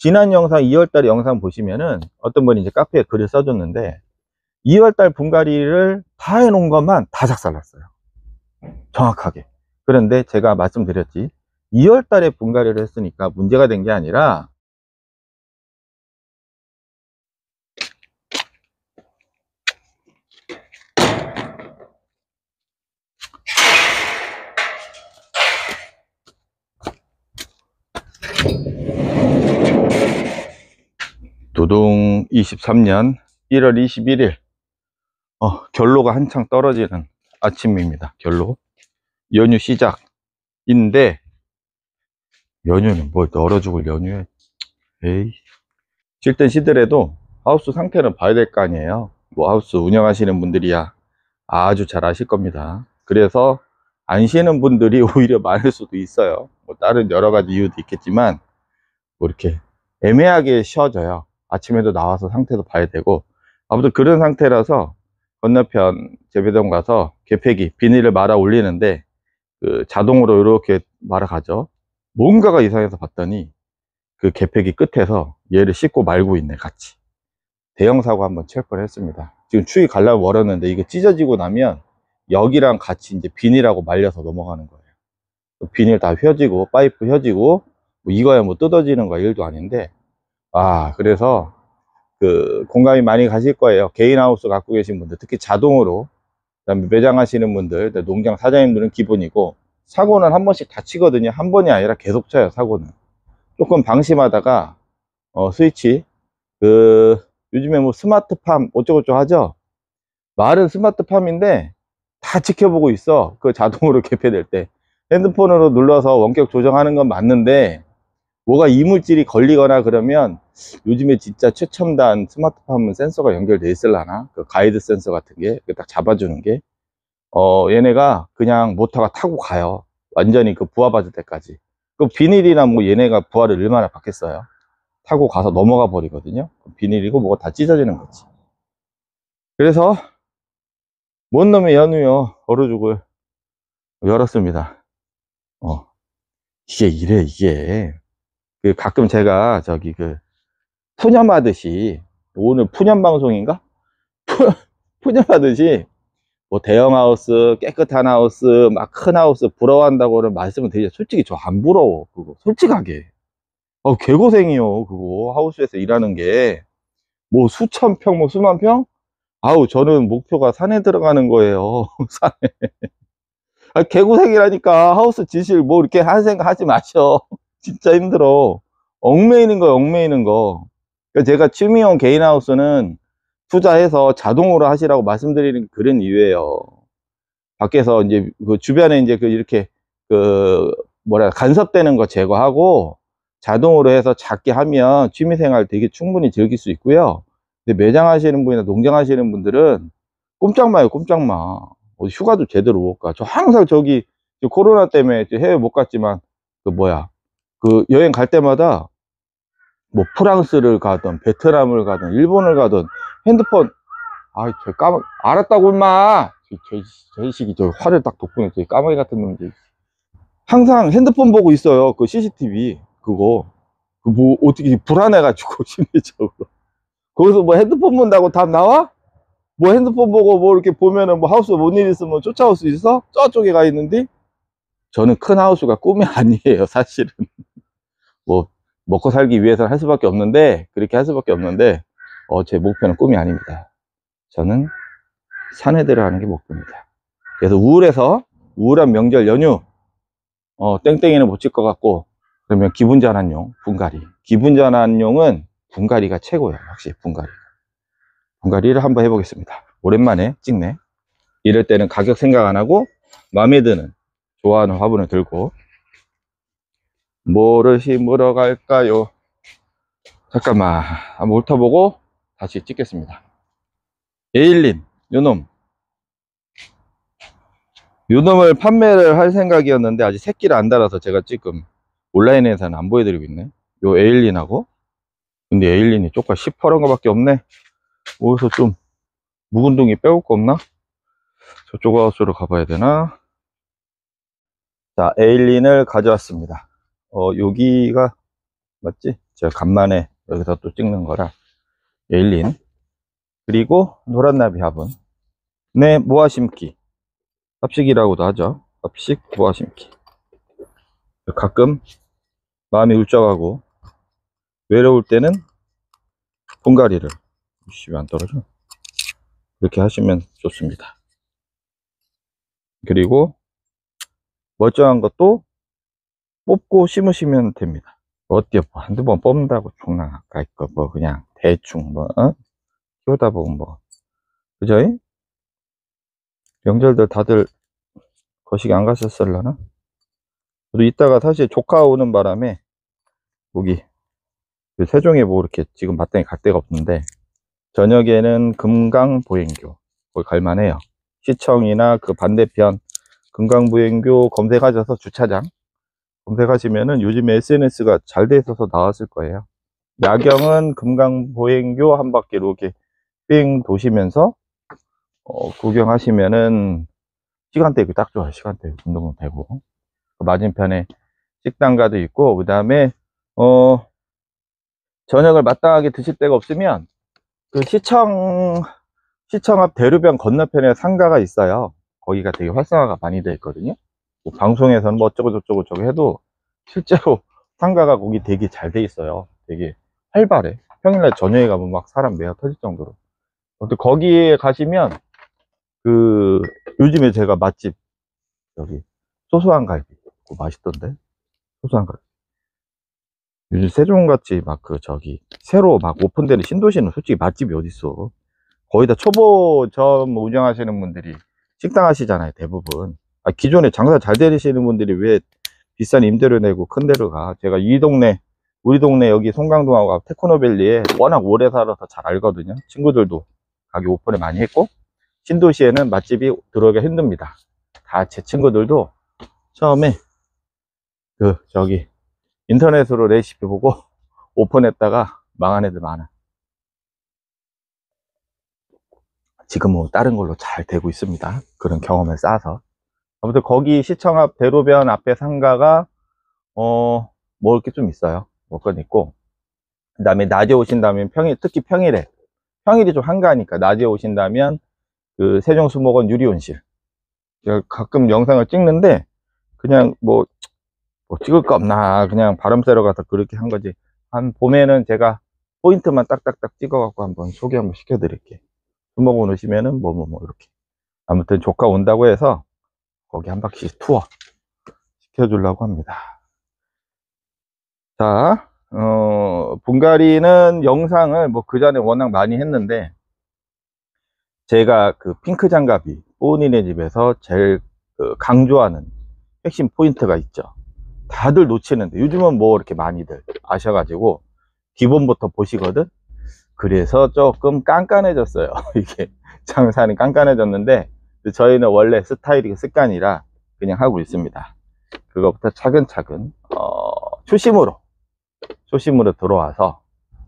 지난 영상 2월달 영상 보시면은 어떤 분이 이제 카페에 글을 써줬는데 2월달 분갈이를 다 해놓은 것만 다 작살났어요. 정확하게. 그런데 제가 말씀드렸지, 2월달에 분갈이를 했으니까 문제가 된 게 아니라 도동 23년 1월 21일 결로가 한창 떨어지는 아침입니다. 결로 연휴 시작인데, 연휴는 뭘 얼어 죽을 연휴에, 에이, 쉴 땐 쉬더라도 하우스 상태는 봐야 될 거 아니에요. 뭐 하우스 운영하시는 분들이야 아주 잘 아실 겁니다. 그래서 안 쉬는 분들이 오히려 많을 수도 있어요. 뭐 다른 여러 가지 이유도 있겠지만 뭐 이렇게 애매하게 쉬어져요. 아침에도 나와서 상태도 봐야 되고. 아무튼 그런 상태라서 건너편 재배동 가서 개폐기 비닐을 말아 올리는데, 그 자동으로 이렇게 말아가죠. 뭔가가 이상해서 봤더니 그 개폐기 끝에서 얘를 씻고 말고 있네, 같이. 대형 사고 한번 칠 뻔했습니다. 지금 추위 갈라면 멀었는데 이게 찢어지고 나면 여기랑 같이 이제 비닐하고 말려서 넘어가는 거예요. 비닐 다 휘어지고 파이프 휘어지고 뭐 이거야 뭐 뜯어지는 거 일도 아닌데, 그래서 그 공감이 많이 가실 거예요. 개인 하우스 갖고 계신 분들, 특히 자동으로, 그다음에 매장 하시는 분들, 농장 사장님들은 기본이고, 사고는 한 번씩 다 치거든요. 한 번이 아니라 계속 쳐요. 사고는 조금 방심하다가 스위치, 요즘에 뭐 스마트팜 어쩌고저쩌고 하죠. 말은 스마트팜인데 다 지켜보고 있어. 그 자동으로 개폐될 때 핸드폰으로 눌러서 원격 조정하는 건 맞는데, 뭐가 이물질이 걸리거나 그러면 요즘에 진짜 최첨단 스마트팜은 센서가 연결돼 있을라나, 그 가이드 센서 같은 게 딱 잡아주는 게, 얘네가 그냥 모터가 타고 가요. 완전히 그 부하 받을 때까지. 그 비닐이나 뭐 얘네가 부하를 얼마나 받겠어요. 타고 가서 넘어가 버리거든요. 비닐이고 뭐가 다 찢어지는 거지. 그래서 뭔 놈의 연우요, 얼어 죽을 열었습니다. 이게 이래, 이게. 가끔 제가 저기 푸념하듯이, 오늘 푸념 방송인가? 푸념하듯이 뭐 대형 하우스, 깨끗한 하우스, 막 큰 하우스 부러워한다고는 말씀을 드리죠. 솔직히 저 안 부러워, 그거. 솔직하게. 개고생이요, 그거. 하우스에서 일하는 게. 뭐 수천 평, 뭐 수만 평? 저는 목표가 산에 들어가는 거예요. 산에. 개고생이라니까. 하우스 지실 뭐 이렇게 한 생각 하지 마셔. 진짜 힘들어. 얽매이는 거예요, 얽매이는 거. 그러니까 제가 취미용 개인 하우스는 투자해서 자동으로 하시라고 말씀드리는 그런 이유예요. 밖에서 이제 그 주변에 이제 이렇게 간섭되는 거 제거하고 자동으로 해서 작게 하면 취미생활 되게 충분히 즐길 수 있고요. 근데 매장 하시는 분이나 농장 하시는 분들은 꼼짝 마요, 꼼짝 마. 휴가도 제대로 못 가. 저 항상 저기 코로나 때문에 해외 못 갔지만, 여행 갈 때마다 뭐 프랑스를 가든 베트남을 가든 일본을 가든 핸드폰, 알았다고 임마. 저 식이 저 화를 딱 돋구네. 저 까마귀 같은 놈들. 항상 핸드폰 보고 있어요. 그 CCTV 그거. 뭐 어떻게 불안해가지고 심리적으로. 거기서 뭐 핸드폰 본다고 답 나와? 뭐 핸드폰 보고 뭐 이렇게 보면은 뭐 하우스 뭔 일 있으면 쫓아올 수 있어? 저쪽에 가 있는데. 저는 큰 하우스가 꿈이 아니에요, 사실은. 뭐 먹고 살기 위해서는 할 수밖에 없는데, 그렇게 할 수밖에 없는데, 제 목표는 꿈이 아닙니다. 저는 산에 들어가는 게 목표입니다. 그래서 우울한 명절 연휴, 땡땡이는 못 칠 것 같고, 그러면 기분 전환용 분갈이. 기분 전환용은 분갈이가 최고예요. 확실히 분갈이를 한번 해보겠습니다. 오랜만에 찍네. 이럴 때는 가격 생각 안 하고 마음에 드는, 좋아하는 화분을 들고. 뭐를 심으러 갈까요? 잠깐만, 한번 훑어보고 다시 찍겠습니다. 에일린, 요놈을 판매를 할 생각이었는데 아직 새끼를 안 달아서 제가 지금 온라인에서는 안 보여드리고 있네. 요 에일린하고. 근데 에일린이 쪽가 시퍼런 거밖에 없네. 어디서 좀 묵은 둥이 빼올 거 없나? 저쪽 하우스로 가봐야 되나? 자, 에일린을 가져왔습니다. 여기가 맞지? 제가 간만에 여기서 또 찍는 거라. 에일린. 그리고 노란 나비 화분. 네, 모아 심기. 합식이라고도 하죠. 합식 모아 심기. 가끔 마음이 울적하고 외로울 때는 분갈이를, 왜 안 떨어져? 이렇게 하시면 좋습니다. 그리고 멀쩡한 것도 뽑고 심으시면 됩니다. 어때요? 뭐 한두 번 뽑는다고 총랑 아까 있고 뭐 그냥 대충 뭐 키우다 보면 뭐 그죠? 명절들 다들 거시기 안 갔었을라나? 저도 이따가 사실 조카 오는 바람에 거기 그 세종에 뭐 이렇게 지금 마땅히 갈 데가 없는데 저녁에는 금강보행교 거기 갈만해요. 시청이나 그 반대편 금강보행교 검색하셔서 주차장 검색하시면은 요즘에 SNS가 잘 돼 있어서 나왔을 거예요. 야경은 금강보행교 한 바퀴 이렇게 삥 도시면서 구경하시면은 시간대 딱 좋아요. 시간대 운동도 되고 맞은편에 식당가도 있고 그 다음에 저녁을 마땅하게 드실 데가 없으면 그 시청 앞 대로변 건너편에 상가가 있어요. 거기가 되게 활성화가 많이 되어 있거든요. 뭐 방송에서는 뭐 어쩌고 저쩌고 저쩌고 해도 실제로 상가가 거기 되게 잘 돼 있어요. 되게 활발해. 평일날 저녁에 가면 막 사람 매어 터질 정도로. 근데 거기에 가시면 그 요즘에 제가 맛집 여기 소소한 갈비 그거 맛있던데. 소소한 갈비 요즘 세종같이 막 그 저기 새로 막 오픈되는 신도시는 솔직히 맛집이 어딨어. 거의 다 초보점 운영하시는 분들이 식당 하시잖아요, 대부분. 기존에 장사 잘 되시는 분들이 왜 비싼 임대료 내고 큰 데로 가. 제가 우리 동네 여기 송강동하고 테크노밸리에 워낙 오래 살아서 잘 알거든요. 친구들도 가게 오픈을 많이 했고, 신도시에는 맛집이 들어오기가 힘듭니다. 다 제 친구들도 처음에 저기 인터넷으로 레시피 보고 오픈했다가 망한 애들 많아. 지금 뭐 다른 걸로 잘 되고 있습니다. 그런 경험을 쌓아서. 아무튼 거기 시청 앞 대로변 앞에 상가가 먹을 게 좀 있어요. 먹을 건 있고 그 다음에 낮에 오신다면 특히 평일이 좀 한가하니까 낮에 오신다면 그 세종수목원 유리온실 제가 가끔 영상을 찍는데 그냥 뭐 찍을 거 없나 그냥 바람 쐬러 가서 그렇게 한 거지. 한 봄에는 제가 포인트만 딱딱딱 찍어 갖고 한번 소개 한번 시켜 드릴게요. 수목원 오시면은 이렇게 아무튼 조카 온다고 해서 거기 한 바퀴 투어 시켜주려고 합니다. 자, 분갈이는 영상을 뭐 그 전에 워낙 많이 했는데, 제가 그 핑크 장갑이 뽀니네 집에서 제일 강조하는 핵심 포인트가 있죠. 다들 놓치는데, 요즘은 뭐 이렇게 많이들 아셔가지고, 기본부터 보시거든? 그래서 조금 깐깐해졌어요. 이게 장사는 깐깐해졌는데, 저희는 원래 스타일이 습관이라 그냥 하고 있습니다. 그것부터 차근차근, 초심으로 들어와서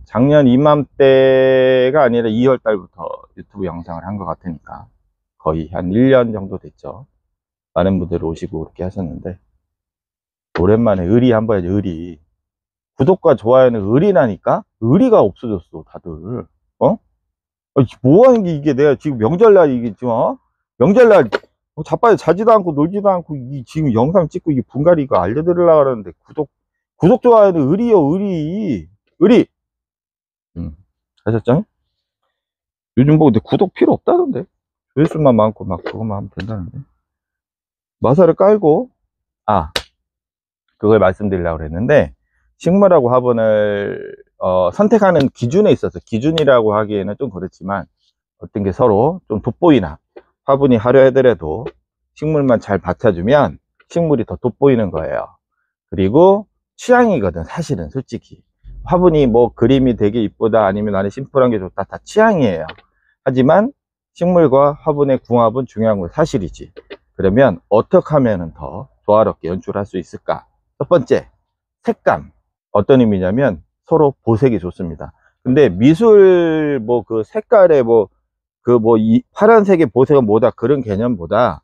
작년 이맘때가 아니라 2월 달부터 유튜브 영상을 한 것 같으니까 거의 한 1년 정도 됐죠. 많은 분들이 오시고 그렇게 하셨는데 오랜만에 의리 한번 해야지. 의리 구독과 좋아요는 의리나니까 의리가 없어졌어 다들. 뭐 하는 게 이게 내가 지금 명절날 이게 지금 명절날 자빠져 자지도 않고 놀지도 않고 지금 영상 찍고 이게 분갈이 가 알려드리려고 하는데 구독 좋아요는 의리요. 의리 하셨죠? 요즘 뭐 근데 구독 필요 없다던데 조회수만 많고 막 그것만 하면 된다는데 마사를 깔고 그걸 말씀드리려고 그랬는데 식물하고 화분을 선택하는 기준에 있어서 기준이라고 하기에는 좀 그렇지만 어떤 게 서로 좀 돋보이나 화분이 화려하더라도 식물만 잘 받쳐주면 식물이 더 돋보이는 거예요. 그리고 취향이거든 사실은 솔직히 화분이 뭐 그림이 되게 이쁘다 아니면 나는 심플한 게 좋다 다 취향이에요. 하지만 식물과 화분의 궁합은 중요한 건 사실이지. 그러면 어떻게 하면 더 조화롭게 연출할 수 있을까? 첫 번째, 색감. 어떤 의미냐면 서로 보색이 좋습니다. 근데 미술 뭐 그 색깔의 이 파란색의 보색은 뭐다 그런 개념보다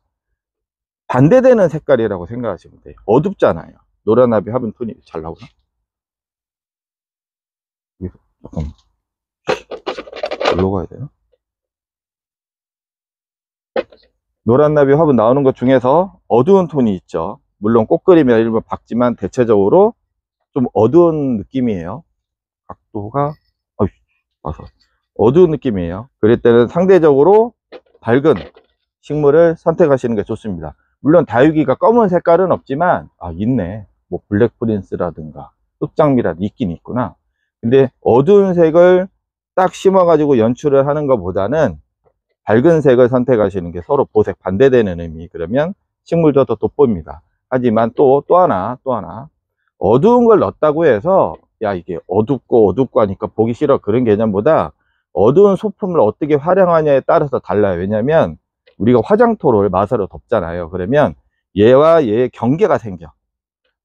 반대되는 색깔이라고 생각하시면 돼요. 어둡잖아요. 노란나비 화분 톤이 잘 나오나? 잠깐 어디로 가야 돼요? 노란나비 화분 나오는 것 중에서 어두운 톤이 있죠. 물론 꽃그림이나 일부 밝지만 대체적으로 좀 어두운 느낌이에요. 각도가 와서 어두운 느낌이에요. 그럴 때는 상대적으로 밝은 식물을 선택하시는 게 좋습니다. 물론 다육이가 검은 색깔은 없지만 있네. 뭐 블랙 프린스라든가 흑장미라든가 있긴 있구나. 근데 어두운 색을 딱 심어 가지고 연출을 하는 것보다는 밝은 색을 선택하시는 게 서로 보색 반대되는 의미. 그러면 식물도 더 돋보입니다. 하지만 또 하나 어두운 걸 넣었다고 해서 야 이게 어둡고 하니까 보기 싫어, 그런 개념보다 어두운 소품을 어떻게 활용하냐에 따라서 달라요. 왜냐면 우리가 화장토를 마사로 덮잖아요. 그러면 얘와 얘의 경계가 생겨.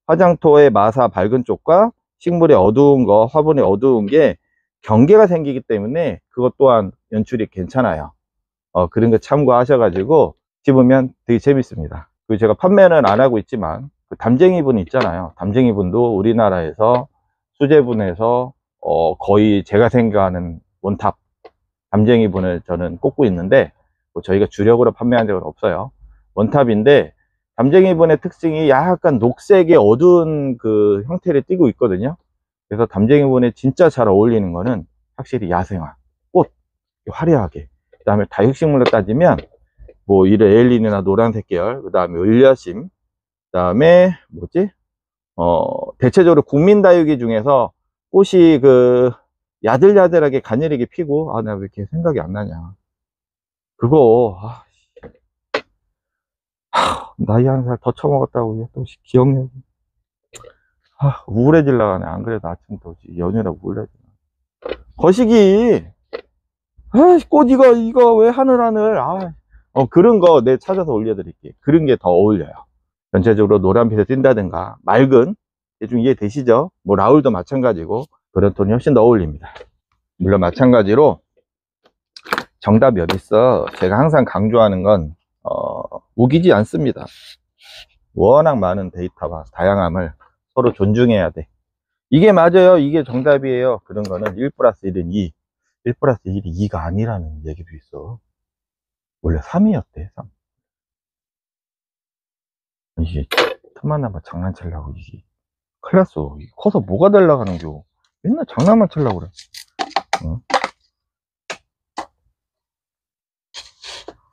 화장토의 마사 밝은 쪽과 식물의 어두운 거, 화분의 어두운 게 경계가 생기기 때문에 그것 또한 연출이 괜찮아요. 그런 거 참고하셔가지고 집으면 되게 재밌습니다. 그리고 제가 판매는 안 하고 있지만 그 담쟁이분 있잖아요. 담쟁이분도 우리나라에서 수제분에서 거의 제가 생각하는 원탑 담쟁이분을 저는 꼽고 있는데 뭐 저희가 주력으로 판매한 적은 없어요. 원탑인데 담쟁이분의 특징이 약간 녹색의 어두운 그 형태를 띠고 있거든요. 그래서 담쟁이분에 진짜 잘 어울리는 거는 확실히 야생화, 꽃 화려하게. 그 다음에 다육식물로 따지면 뭐 이런 에일린이나 노란색 계열, 그 다음에 을려심, 그 다음에 뭐지 대체적으로 국민다육이 중에서 꽃이 그 야들야들하게 가늘게 피고 나 왜 이렇게 생각이 안 나냐, 그거 나이 한 살 더 처먹었다고 또 기억력이 우울해질라 가네. 안 그래도 아침부터 연휴라 우울해져. 거시기 꽃 이거 왜 하늘 그런 거 내 찾아서 올려드릴게. 그런 게 더 어울려요. 전체적으로 노란빛에 띈다든가 맑은, 대충 이해되시죠? 뭐 라울도 마찬가지고 그런 톤이 훨씬 더 어울립니다. 물론 마찬가지로 정답이 어딨어. 제가 항상 강조하는 건 우기지 않습니다. 워낙 많은 데이터와 다양함을 서로 존중해야 돼. 이게 맞아요, 이게 정답이에요, 그런 거는 1 플러스 1은 2, 1 플러스 1이 2가 아니라는 얘기도 있어. 원래 3이었대 3. 이게 틈만 나면 장난치려고 이게 큰일 났어. 커서 뭐가 되려고 하는겨. 맨날 장난만 치려고 그래.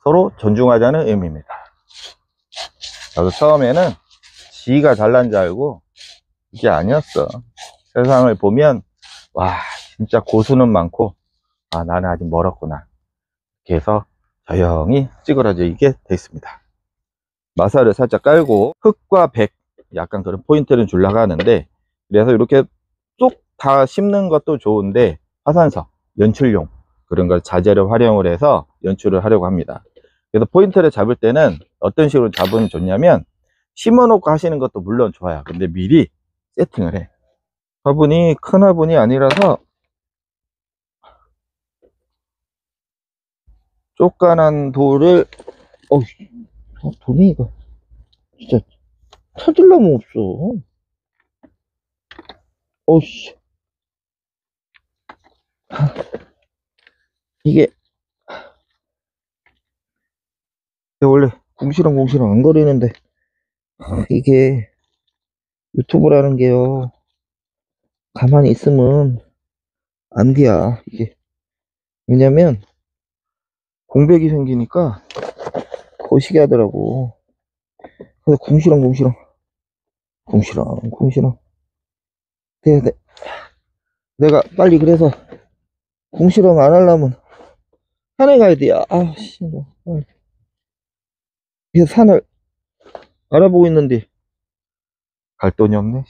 서로 존중하자는 의미입니다. 나도 처음에는 지가 잘난 줄 알고 이게 아니었어. 세상을 보면 와 진짜 고수는 많고 나는 아직 멀었구나. 그래서 조용히 찌그러지게 됐습니다. 마사를 살짝 깔고 흙과 백 약간 그런 포인트를 주려고 하는데, 그래서 이렇게 쏙 다 심는 것도 좋은데 화산석, 연출용 그런 걸 자재를 활용을 해서 연출을 하려고 합니다. 그래서 포인트를 잡을 때는 어떤 식으로 잡으면 좋냐면, 심어 놓고 하시는 것도 물론 좋아요. 근데 미리 세팅을 해. 화분이 큰 화분이 아니라서 쪼깐한 돌을 돌이 이거 진짜 찾으려면 없어. 어씨 이게 원래 궁시렁궁시렁 안 거리는데 이게 유튜브라는 게요 가만히 있으면 안 돼야 이게. 왜냐면 공백이 생기니까 거시기 하더라고. 그래서 궁시렁궁시렁 내가 빨리 그래서 궁시렁 안 하려면 산에 가야 돼. 씨. 그래서 산을 알아보고 있는데 갈 돈이 없네.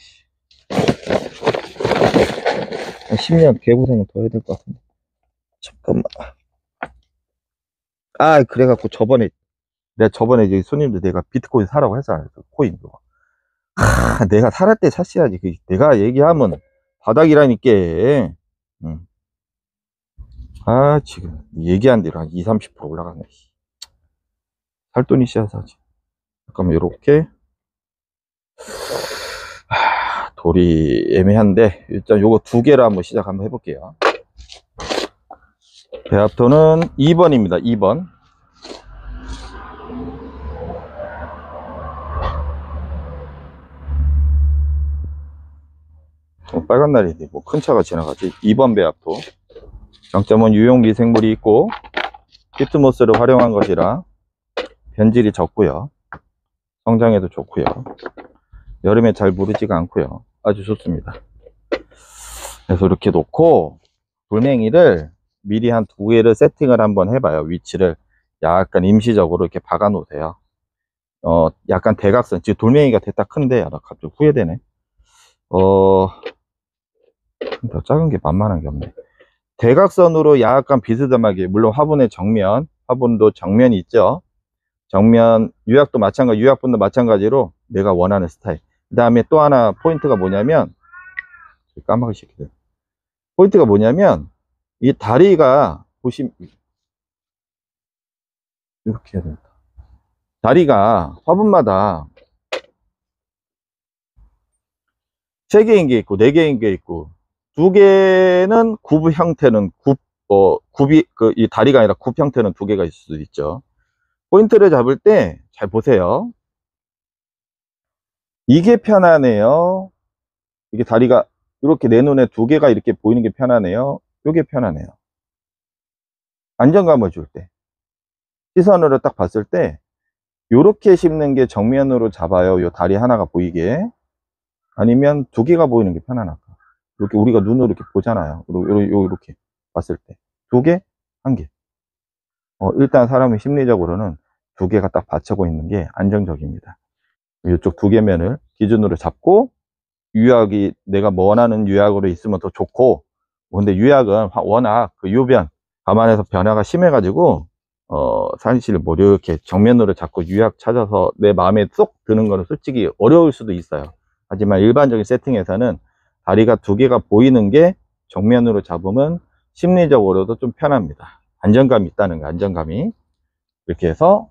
10년 개고생을 더 해야 될 것 같은데. 잠깐만. 그래갖고 저번에 이제 손님들 내가 비트코인 사라고 했잖아요. 코인도. 내가 살할 때 샀어야지. 내가 얘기하면 바닥이라니까. 응. 지금 얘기한 대로 한 20, 30% 올라갔네. 살 돈이 있어야 사지. 잠깐만, 요렇게. 돌이 애매한데 일단 요거 두 개로 한번 시작 한번 해볼게요. 배합토는 2번입니다. 2번. 빨간 날이 뭐 큰 차가 지나가지. 2번 배합토. 장점은 유용 미생물이 있고 피트모스를 활용한 것이라 변질이 적고요. 성장에도 좋고요. 여름에 잘 무르지가 않고요. 아주 좋습니다. 그래서 이렇게 놓고 돌멩이를 미리 한 두 개를 세팅을 한번 해봐요. 위치를 약간 임시적으로 이렇게 박아 놓으세요. 약간 대각선. 지금 돌멩이가 됐다 큰데, 나 갑자기 후회되네. 더 작은 게 만만한 게 없네. 대각선으로 약간 비스듬하게, 물론 화분의 정면, 화분도 정면이 있죠. 정면, 유약도 마찬가지, 유약분도 마찬가지로 내가 원하는 스타일. 그 다음에 또 하나 포인트가 뭐냐면, 까마귀 새끼들. 포인트가 뭐냐면, 이 다리가, 보시면, 이렇게 해야 된다. 다리가 화분마다 3개인 게 있고 4개인 게 있고 2개는 굽 형태는 굽이 이 다리가 아니라 굽 형태는 2개가 있을 수도 있죠. 포인트를 잡을 때 잘 보세요. 이게 편하네요. 이게 다리가 이렇게 내 눈에 2개가 이렇게 보이는 게 편하네요. 이게 편하네요. 안정감을 줄 때, 시선으로 딱 봤을 때 요렇게 심는 게 정면으로 잡아요. 요 다리 하나가 보이게. 아니면 2개가 보이는 게 편안할까? 이렇게 우리가 눈으로 이렇게 보잖아요. 이렇게 봤을 때 2개, 1개. 일단 사람의 심리적으로는 2개가 딱 받쳐고 있는 게 안정적입니다. 이쪽 2개면을 기준으로 잡고 유약이 내가 원하는 유약으로 있으면 더 좋고, 근데 유약은 워낙 그 유변 감안해서 변화가 심해가지고 사실 뭐 이렇게 정면으로 잡고 유약 찾아서 내 마음에 쏙 드는 거는 솔직히 어려울 수도 있어요. 하지만 일반적인 세팅에서는 다리가 2개가 보이는 게 정면으로 잡으면 심리적으로도 좀 편합니다. 안정감이 있다는 거, 안정감이. 이렇게 해서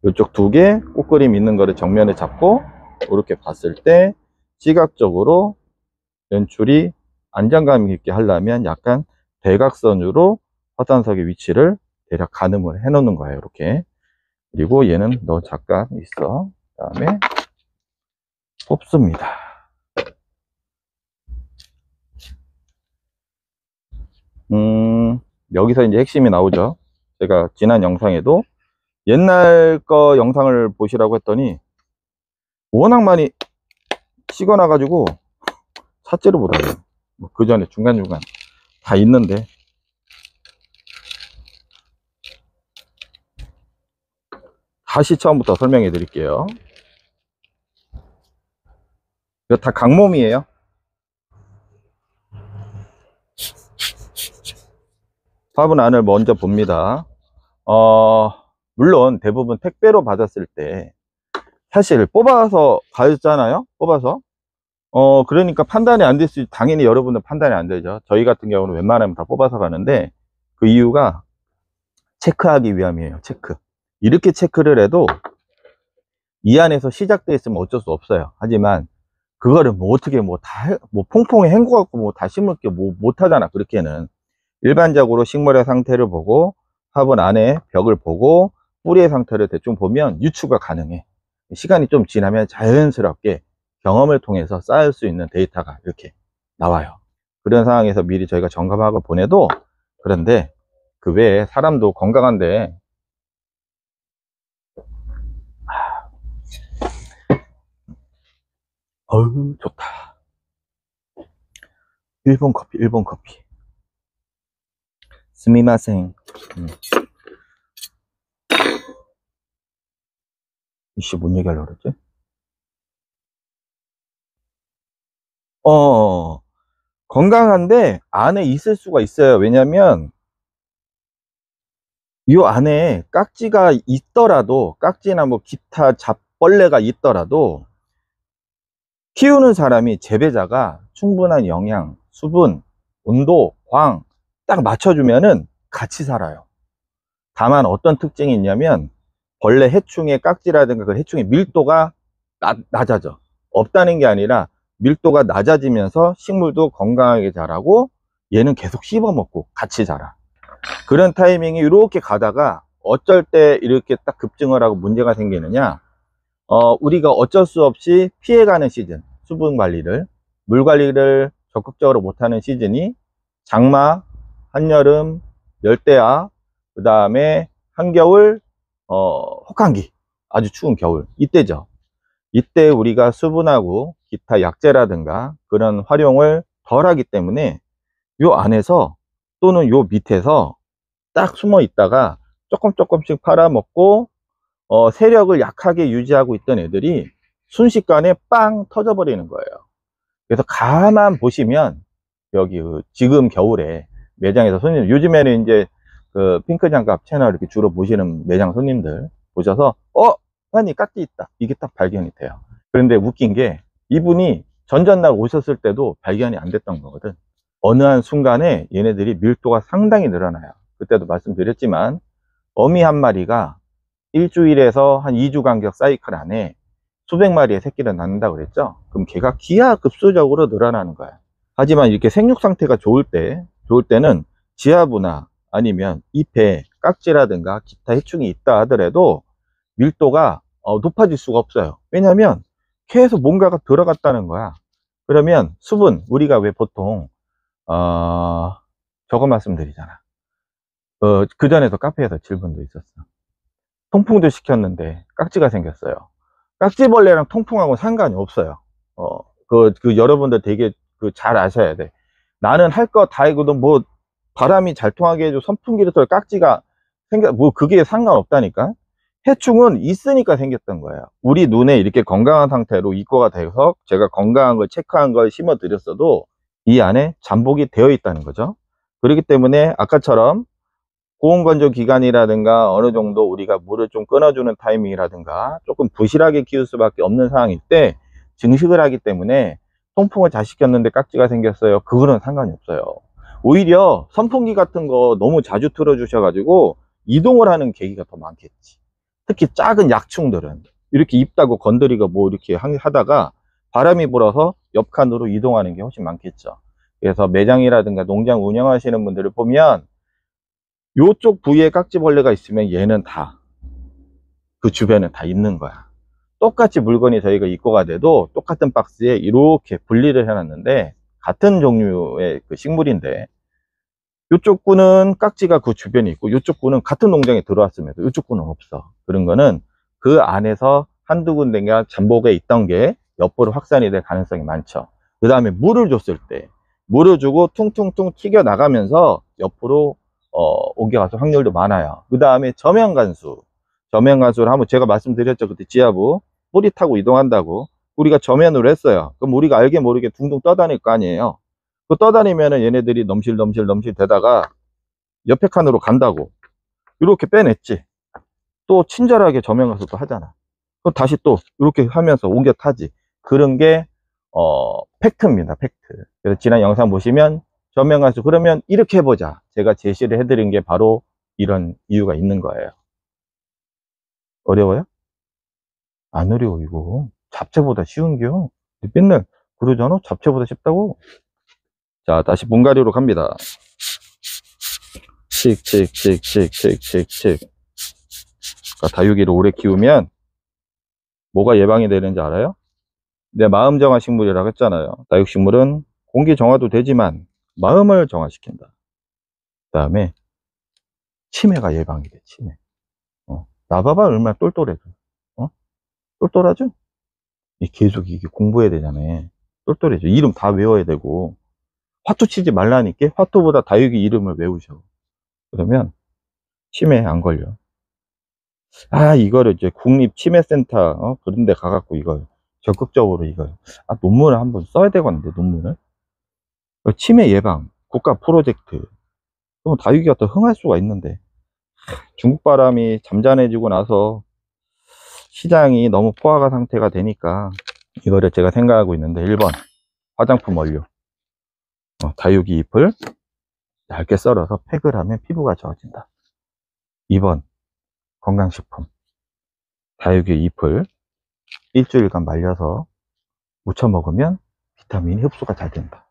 이쪽 2개 꽃그림 있는 거를 정면에 잡고 이렇게 봤을 때 시각적으로 연출이 안정감 있게 하려면 약간 대각선으로 화단석의 위치를 대략 가늠을 해 놓는 거예요. 이렇게. 그리고 얘는 너 잠깐 있어. 그 다음에 뽑습니다. 여기서 이제 핵심이 나오죠. 제가 지난 영상에도 옛날 거 영상을 보시라고 했더니 워낙 많이 찍어놔 가지고 찾지를 못하네요. 그 전에 중간중간 다 있는데, 다시 처음부터 설명해 드릴게요. 이거 다 강몸이에요. 화분 안을 먼저 봅니다. 물론 대부분 택배로 받았을 때 사실 뽑아서 가졌잖아요. 뽑아서. 그러니까 판단이 안 될 수, 당연히 여러분은 판단이 안 되죠. 저희 같은 경우는 웬만하면 다 뽑아서 가는데, 그 이유가 체크하기 위함이에요. 체크. 이렇게 체크를 해도 이 안에서 시작되어 있으면 어쩔 수 없어요. 하지만 그거를 뭐 어떻게 뭐 다 뭐 퐁퐁에 헹궈갖고 뭐 다 심을 게 뭐 못하잖아. 그렇게는 일반적으로 식물의 상태를 보고 화분 안에 벽을 보고 뿌리의 상태를 대충 보면 유추가 가능해. 시간이 좀 지나면 자연스럽게 경험을 통해서 쌓을 수 있는 데이터가 이렇게 나와요. 그런 상황에서 미리 저희가 점검하고 보내도, 그런데 그 외에 사람도 건강한데, 어우 좋다. 일본 커피, 일본 커피. 스미마생. 이씨, 뭔 얘기 하려고 그랬지? 건강한데 안에 있을 수가 있어요. 왜냐면 이 안에 깍지가 있더라도, 깍지나 뭐 기타 잡벌레가 있더라도 키우는 사람이, 재배자가 충분한 영양, 수분, 온도, 광 딱 맞춰주면은 같이 살아요. 다만 어떤 특징이 있냐면 벌레 해충의 깍지라든가 그 해충의 밀도가 낮아져. 없다는 게 아니라 밀도가 낮아지면서 식물도 건강하게 자라고 얘는 계속 씹어 먹고 같이 자라. 그런 타이밍이 이렇게 가다가 어쩔 때 이렇게 딱 급증을 하고 문제가 생기느냐, 우리가 어쩔 수 없이 피해가는 시즌, 수분 관리를, 물 관리를 적극적으로 못하는 시즌이 장마, 한여름, 열대야, 그 다음에 한겨울, 혹한기, 아주 추운 겨울, 이때죠. 이때 우리가 수분하고 기타 약재라든가 그런 활용을 덜 하기 때문에 요 안에서 또는 요 밑에서 딱 숨어 있다가 조금씩 팔아먹고 세력을 약하게 유지하고 있던 애들이 순식간에 빵 터져버리는 거예요. 그래서 가만 보시면 여기 지금 겨울에 매장에서 손님, 요즘에는 이제 그 핑크 장갑 채널 이렇게 주로 보시는 매장 손님들 보셔서 아니 깍지 있다, 이게 딱 발견이 돼요. 그런데 웃긴 게 이분이 전전날 오셨을 때도 발견이 안 됐던 거거든. 어느 한 순간에 얘네들이 밀도가 상당히 늘어나요. 그때도 말씀드렸지만 어미 한 마리가 일주일에서 한 2주 간격 사이클 안에 수백 마리의 새끼를 낳는다고 그랬죠. 그럼 걔가 기하급수적으로 늘어나는 거야. 하지만 이렇게 생육 상태가 좋을 때는 지하부나 아니면 잎에 깍지라든가 기타 해충이 있다 하더라도 밀도가 높아질 수가 없어요. 왜냐하면 계속 뭔가가 들어갔다는 거야. 그러면 수분, 우리가 왜 보통 저거 말씀드리잖아. 그 전에도 카페에서 질문도 있었어. 통풍도 시켰는데 깍지가 생겼어요. 깍지벌레랑 통풍하고 상관이 없어요. 여러분들 되게 잘 아셔야 돼. 나는 할 거 다 해고도 뭐 바람이 잘 통하게 해줘 선풍기를 털 깍지가 뭐 그게 상관없다니까. 해충은 있으니까 생겼던 거예요. 우리 눈에 이렇게 건강한 상태로 입고가 돼서 제가 건강한 걸 체크한 걸 심어 드렸어도 이 안에 잠복이 되어 있다는 거죠. 그렇기 때문에 아까처럼 고온건조 기간이라든가 어느 정도 우리가 물을 좀 끊어주는 타이밍이라든가 조금 부실하게 키울 수밖에 없는 상황일 때 증식을 하기 때문에 통풍을 잘 시켰는데 깍지가 생겼어요. 그거는 상관이 없어요. 오히려 선풍기 같은 거 너무 자주 틀어 주셔 가지고 이동을 하는 계기가 더 많겠지. 특히 작은 약충들은 이렇게 입다고 건드리고 뭐 이렇게 하다가 바람이 불어서 옆 칸으로 이동하는 게 훨씬 많겠죠. 그래서 매장이라든가 농장 운영하시는 분들을 보면 요쪽 부위에 깍지벌레가 있으면 얘는 다 그 주변에 다 있는 거야. 똑같이 물건이 저희가 입고가 돼도 똑같은 박스에 이렇게 분리를 해놨는데 같은 종류의 그 식물인데 요쪽 구는 깍지가 그 주변에 있고 요쪽 구는 같은 농장에 들어왔음에도 요쪽 구는 없어. 그런 거는 그 안에서 한두 군데가 잠복에 있던 게 옆으로 확산이 될 가능성이 많죠. 그 다음에 물을 줬을 때 물을 주고 퉁퉁퉁 튀겨 나가면서 옆으로 옮겨갈 확률도 많아요. 그 다음에 저면간수를 한번 제가 말씀드렸죠. 그때 지하부 뿌리 타고 이동한다고 우리가 저면으로 했어요. 그럼 우리가 알게 모르게 둥둥 떠다닐 거 아니에요. 그 떠다니면은 얘네들이 넘실 되다가 옆에 칸으로 간다고 이렇게 빼냈지. 또 친절하게 저면가수 또 하잖아. 또 다시 또 이렇게 하면서 옮겨 타지. 그런 게 팩트입니다. 팩트. 그래서 지난 영상 보시면 저면가수 그러면 이렇게 해보자. 제가 제시를 해드린 게 바로 이런 이유가 있는 거예요. 어려워요? 안 어려워. 이거 잡채보다 쉬운겨. 맨날 그러잖아. 잡채보다 쉽다고. 자, 다시 분갈이로 갑니다. 칙칙칙칙칙칙칙. 그러니까 다육이를 오래 키우면 뭐가 예방이 되는지 알아요? 내 마음 정화 식물이라고 했잖아요. 다육식물은 공기 정화도 되지만 마음을 정화시킨다. 그 다음에 치매가 예방이 돼. 치매. 나 봐봐 얼마나 똘똘해. 똘똘하죠? 계속 이게 공부해야 되잖아. 똘똘해져. 이름 다 외워야 되고. 화투 치지 말라니까. 화투보다 다육이 이름을 외우셔. 그러면 치매 안 걸려. 이거를 이제 국립치매센터 그런 데 가갖고 이걸 적극적으로 이걸 논문을 한번 써야 되겠는데. 논문을 치매 예방 국가 프로젝트. 그럼 다육이가 더 흥할 수가 있는데 중국 바람이 잠잠해지고 나서 시장이 너무 포화가 상태가 되니까 이거를 제가 생각하고 있는데 1번 화장품 원료 다육이 잎을 얇게 썰어서 팩을 하면 피부가 좋아진다. 2번 건강식품 다육이 잎을 일주일간 말려서 무쳐 먹으면 비타민이 흡수가 잘 된다.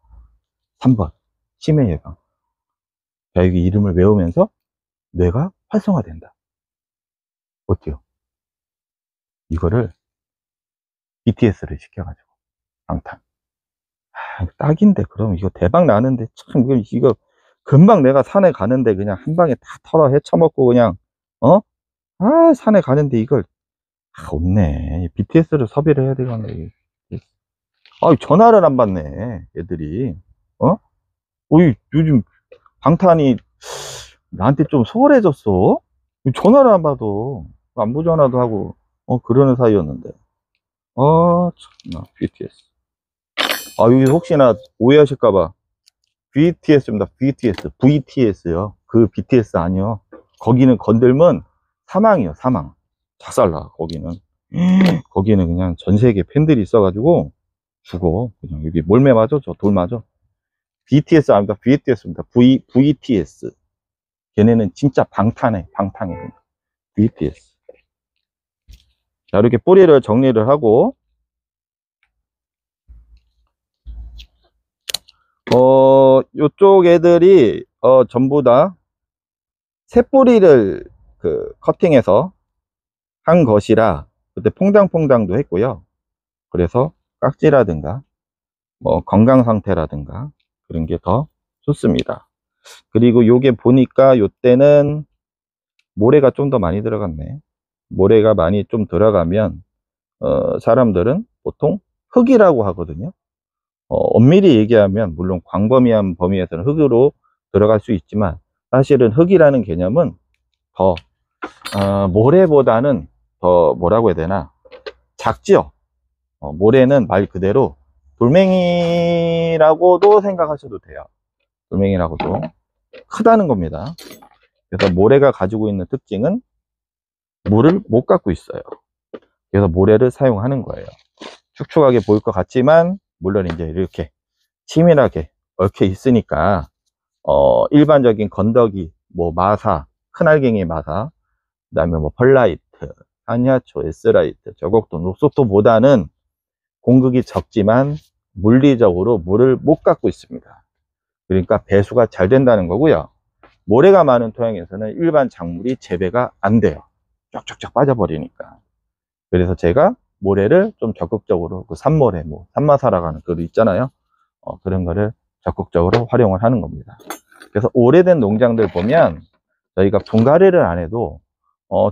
3번, 치매 예방. 자, 여기 이름을 외우면서 뇌가 활성화된다. 어때요? 이거를 BTS를 시켜가지고, 방탄. 딱인데, 그럼 이거 대박 나는데, 참, 이거 금방 내가 산에 가는데 그냥 한 방에 다 털어 헤쳐먹고 그냥, 산에 가는데 이걸, 없네. BTS를 섭외를 해야 되겠네. 전화를 안 받네, 애들이. 요즘 방탄이 나한테 좀 소홀해졌어. 전화를 안 받아. 안부 전화도 하고, 그러는 사이였는데. 참나, BTS. 여기 혹시나 오해하실까봐. BTS입니다. BTS. VTS요. 그 BTS 아니요. 거기는 건들면 사망이요, 사망. 작살나, 거기는. 거기는 그냥 전 세계 팬들이 있어가지고 죽어. 그냥 여기 몰매 맞아? 저 돌 맞아? BTS 아닙니다. BTS입니다. VTS. 걔네는 진짜 방탄해, 방탄해. BTS. 자, 이렇게 뿌리를 정리를 하고, 요쪽 애들이, 전부 다 새뿌리를 커팅해서 한 것이라, 그때 퐁당퐁당도 했고요. 그래서 깍지라든가, 건강 상태라든가, 그런 게 더 좋습니다. 그리고 요게 보니까 요때는 모래가 좀 더 많이 들어갔네. 모래가 많이 좀 들어가면, 사람들은 보통 흙이라고 하거든요. 엄밀히 얘기하면 물론 광범위한 범위에서는 흙으로 들어갈 수 있지만 사실은 흙이라는 개념은 더 모래보다는 더 뭐라고 해야 되나 작지요. 모래는 말 그대로 돌멩이라고도 생각하셔도 돼요. 돌멩이라고도 크다는 겁니다. 그래서 모래가 가지고 있는 특징은 물을 못 갖고 있어요. 그래서 모래를 사용하는 거예요. 축축하게 보일 것 같지만 물론 이제 이렇게 치밀하게 얽혀 있으니까 일반적인 건더기, 마사, 큰알갱이 마사, 그 다음에 펄라이트, 한야초, 에스라이트, 저곡도, 녹색도보다는 공극이 적지만 물리적으로 물을 못 갖고 있습니다. 그러니까 배수가 잘 된다는 거고요. 모래가 많은 토양에서는 일반 작물이 재배가 안 돼요. 쫙쫙쫙 빠져버리니까. 그래서 제가 모래를 좀 적극적으로 산모래, 산마사라고 하는 그거 있잖아요. 그런 거를 적극적으로 활용을 하는 겁니다. 그래서 오래된 농장들 보면 저희가 분갈이를 안 해도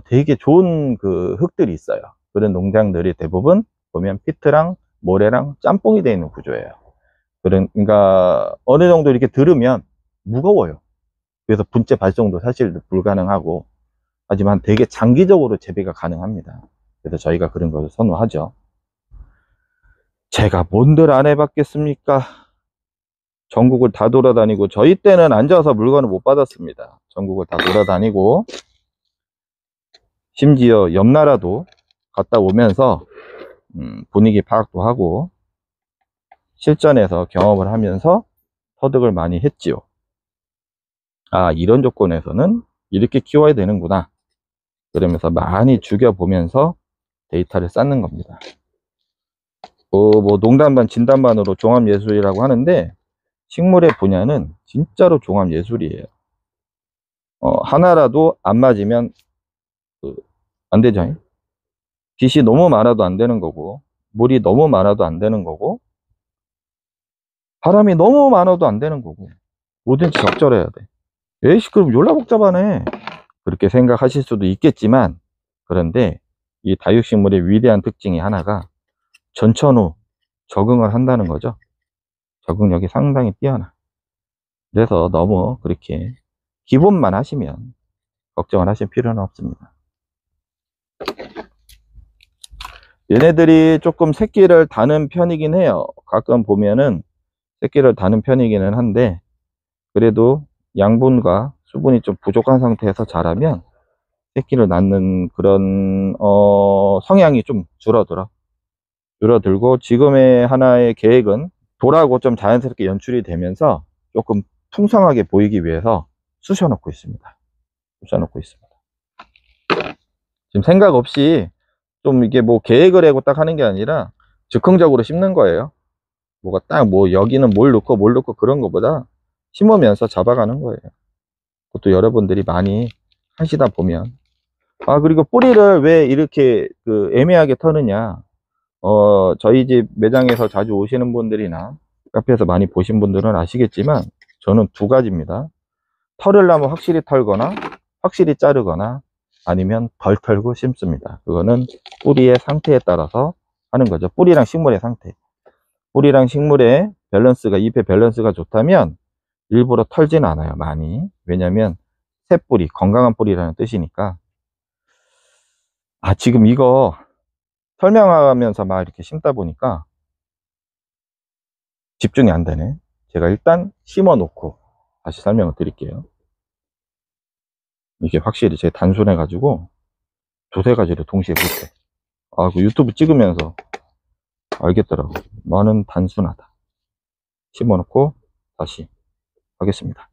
되게 좋은 그 흙들이 있어요. 그런 농장들이 대부분 보면 피트랑 모래랑 짬뽕이 되어 있는 구조예요. 그러니까 어느 정도 이렇게 들으면 무거워요. 그래서 분재 발송도 사실 불가능하고, 하지만 되게 장기적으로 재배가 가능합니다. 그래서 저희가 그런 것을 선호하죠. 제가 뭔들 안 해봤겠습니까? 전국을 다 돌아다니고, 저희 때는 앉아서 물건을 못 받았습니다. 전국을 다 돌아다니고, 심지어 옆 나라도 갔다 오면서 분위기 파악도 하고 실전에서 경험을 하면서 터득을 많이 했지요. 이런 조건에서는 이렇게 키워야 되는구나. 그러면서 많이 죽여보면서 데이터를 쌓는 겁니다. 농담반 진담반으로 종합예술이라고 하는데 식물의 분야는 진짜로 종합예술이에요. 하나라도 안 맞으면 안 되죠. 빛이 너무 많아도 안 되는 거고, 물이 너무 많아도 안 되는 거고, 바람이 너무 많아도 안 되는 거고, 뭐든지 적절해야 돼. 에이씨, 그럼 졸라 복잡하네. 그렇게 생각하실 수도 있겠지만, 그런데 이 다육식물의 위대한 특징이 하나가 전천후 적응을 한다는 거죠. 적응력이 상당히 뛰어나. 그래서 너무 그렇게 기본만 하시면 걱정을 하실 필요는 없습니다. 얘네들이 조금 새끼를 다는 편이긴 해요. 가끔 보면은 새끼를 다는 편이기는 한데, 그래도 양분과 수분이 좀 부족한 상태에서 자라면 새끼를 낳는 그런 성향이 좀 줄어들고, 지금의 하나의 계획은 돌하고 좀 자연스럽게 연출이 되면서 조금 풍성하게 보이기 위해서 쑤셔 놓고 있습니다. 지금 생각 없이 좀 이게 계획을 하고 딱 하는 게 아니라 즉흥적으로 심는 거예요. 뭐가 딱 뭐 여기는 뭘 넣고 그런 거보다 심으면서 잡아가는 거예요. 그것도 여러분들이 많이 하시다 보면. 그리고 뿌리를 왜 이렇게 그 애매하게 터느냐. 저희 집 매장에서 자주 오시는 분들이나 카페에서 많이 보신 분들은 아시겠지만 저는 두 가지입니다. 털으려면 확실히 털거나 확실히 자르거나 아니면 덜 털고 심습니다. 그거는 뿌리의 상태에 따라서 하는 거죠. 뿌리랑 식물의 상태. 뿌리랑 식물의 밸런스가, 잎의 밸런스가 좋다면 일부러 털진 않아요, 많이. 왜냐면 새 뿌리, 건강한 뿌리라는 뜻이니까. 지금 이거 설명하면서 막 이렇게 심다 보니까 집중이 안 되네. 제가 일단 심어 놓고 다시 설명을 드릴게요. 이게 확실히 제 단순해 가지고 두세 가지를 동시에 못해. 그 유튜브 찍으면서 알겠더라고. 너는 단순하다. 심어 놓고 다시 하겠습니다.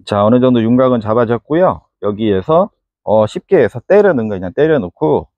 자, 어느 정도 윤곽은 잡아졌고요. 여기에서 쉽게 해서 때려 넣은 거 그냥 때려 놓고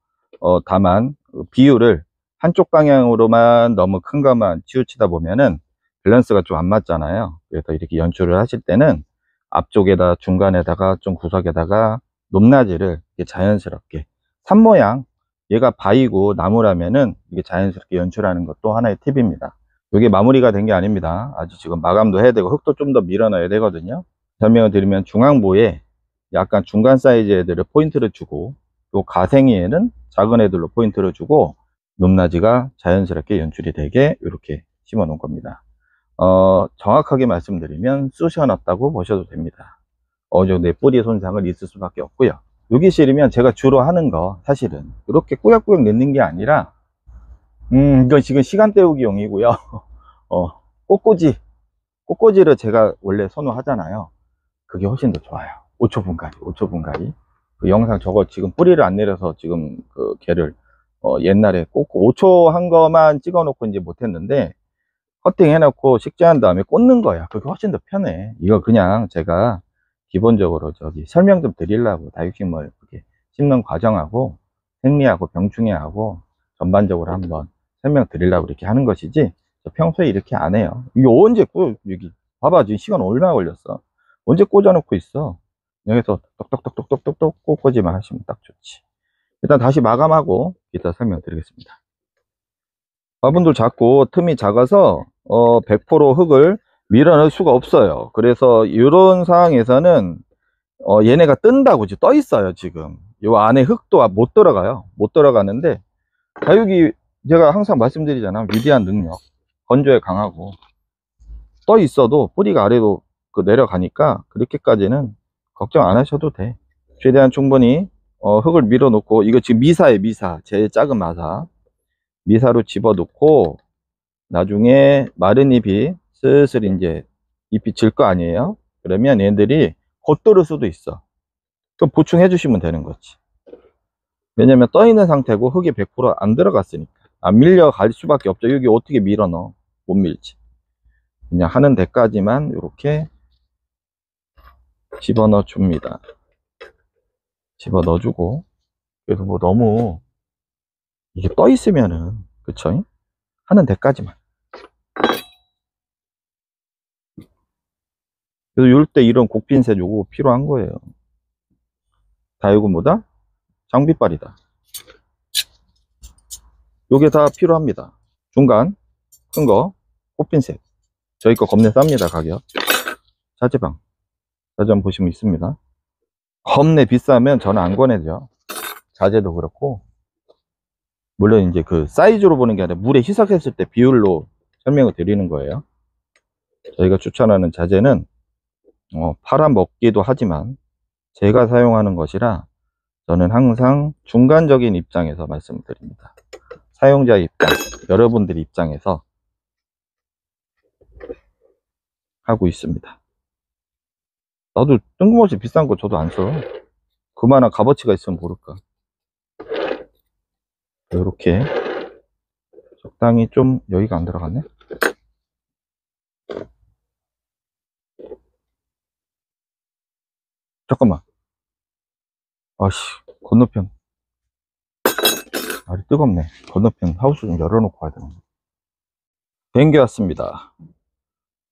다만 비율을 한쪽 방향으로만 너무 큰 것만 치우치다 보면은 밸런스가 좀 안 맞잖아요. 그래서 이렇게 연출을 하실 때는 앞쪽에다 중간에다가 좀 구석에다가 높낮이를 이렇게 자연스럽게 산 모양, 얘가 바위고 나무라면은 이게 자연스럽게 연출하는 것도 하나의 팁입니다. 이게 마무리가 된 게 아닙니다. 아직 지금 마감도 해야 되고 흙도 좀 더 밀어 넣어야 되거든요. 설명을 드리면 중앙부에 약간 중간 사이즈 애들을 포인트를 주고 또 가생이에는 작은 애들로 포인트를 주고 높낮이가 자연스럽게 연출이 되게 이렇게 심어 놓은 겁니다. 정확하게 말씀드리면 쑤셔 놨다고 보셔도 됩니다. 어느 정도의 뿌리 손상을 있을 수밖에 없고요. 여기 실이면 제가 주로 하는 거 사실은 이렇게 꾸역꾸역 넣는 게 아니라 이건 지금 시간 때우기용이고요. 꽃꽂이 꽃꽂이를 제가 원래 선호하잖아요. 그게 훨씬 더 좋아요. 5초 분갈이, 5초 분갈이. 그 영상 저거 지금 뿌리를 안 내려서 지금 그 걔를 옛날에 꽂고 5초 한 거만 찍어 놓고 이제 못했는데 커팅 해놓고 식재한 다음에 꽂는 거야. 그게 훨씬 더 편해. 이거 그냥 제가 기본적으로 저기 설명 좀 드리려고 다육식물 이렇게 심는 과정하고 생리하고 병충해하고 전반적으로 한번 설명 드리려고 이렇게 하는 것이지 평소에 이렇게 안 해요. 이게 언제 여기 봐봐 지금 시간 얼마나 걸렸어. 언제 꽂아 놓고 있어. 여기서 똑똑똑똑똑똑 꽂고지만 하시면 딱 좋지. 일단 다시 마감하고 이따 설명드리겠습니다. 화분들 작고 틈이 작아서 100% 흙을 밀어넣을 수가 없어요. 그래서 이런 상황에서는 얘네가 뜬다고 지금 떠 있어요. 지금 요 안에 흙도 못 들어가요. 못 들어가는데 다육이 제가 항상 말씀드리잖아. 위대한 능력, 건조에 강하고 떠 있어도 뿌리가 아래로 내려가니까 그렇게까지는 걱정 안 하셔도 돼. 최대한 충분히 흙을 밀어 놓고 이거 지금 미사에 미사, 제일 작은 미사로 집어 넣고 나중에 마른 잎이 슬슬 이제 잎이 질 거 아니에요. 그러면 얘들이 겉돌을 수도 있어. 그럼 보충해 주시면 되는 거지. 왜냐면 떠 있는 상태고 흙이 100% 안 들어갔으니까 안 밀려갈 수밖에 없죠. 여기 어떻게 밀어 넣어? 못 밀지. 그냥 하는 데까지만 이렇게 집어넣어 줍니다. 집어넣어 주고. 그래서 뭐 너무 이게 떠 있으면은 그쵸? 하는 데까지만. 그래서 이럴 때 이런 곡핀셋 요거 필요한 거예요. 다육은 뭐다? 장비빨이다. 요게 다 필요합니다. 중간 큰 거 꽃핀셋. 저희 거 겁내 쌉니다. 가격. 자재방 자재 보시면 있습니다. 겁내 비싸면 저는 안 권해죠. 자재도 그렇고 물론 이제 그 사이즈로 보는 게 아니라 물에 희석했을 때 비율로 설명을 드리는 거예요. 저희가 추천하는 자재는 팔아먹기도 하지만 제가 사용하는 것이라 저는 항상 중간적인 입장에서 말씀드립니다. 사용자 입장, 여러분들 입장에서 하고 있습니다. 나도 뜬금없이 비싼 거 저도 안 써. 그만한 값어치가 있으면 모를까. 이렇게 적당히 좀 여기가 안 들어갔네. 잠깐만. 아씨, 건너편 알이 뜨겁네. 건너편 하우스 좀 열어놓고 가야 되나. 댕겨왔습니다.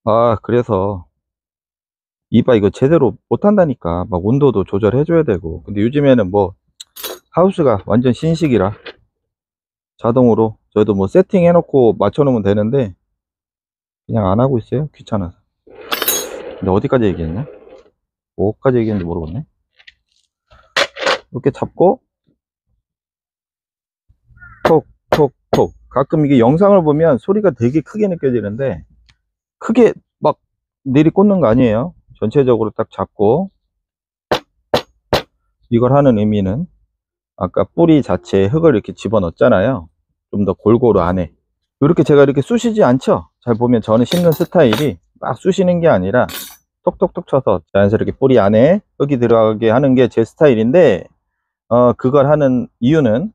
아, 그래서 이봐, 이거 제대로 못한다니까. 막 온도도 조절해줘야 되고. 근데 요즘에는 뭐 하우스가 완전 신식이라 자동으로 저도 뭐 세팅 해놓고 맞춰놓으면 되는데 그냥 안 하고 있어요. 귀찮아서. 근데 어디까지 얘기했냐? 뭐까지 얘기했는지 모르겠네. 이렇게 잡고 톡 톡 톡. 가끔 이게 영상을 보면 소리가 되게 크게 느껴지는데 크게 막 내리꽂는 거 아니에요. 전체적으로 딱 잡고, 이걸 하는 의미는 아까 뿌리 자체에 흙을 이렇게 집어넣었잖아요. 좀 더 골고루 안에 이렇게 제가 이렇게 쑤시지 않죠. 잘 보면 저는 심는 스타일이 막 쑤시는 게 아니라 톡톡톡 쳐서 자연스럽게 뿌리 안에 흙이 들어가게 하는 게 제 스타일인데, 그걸 하는 이유는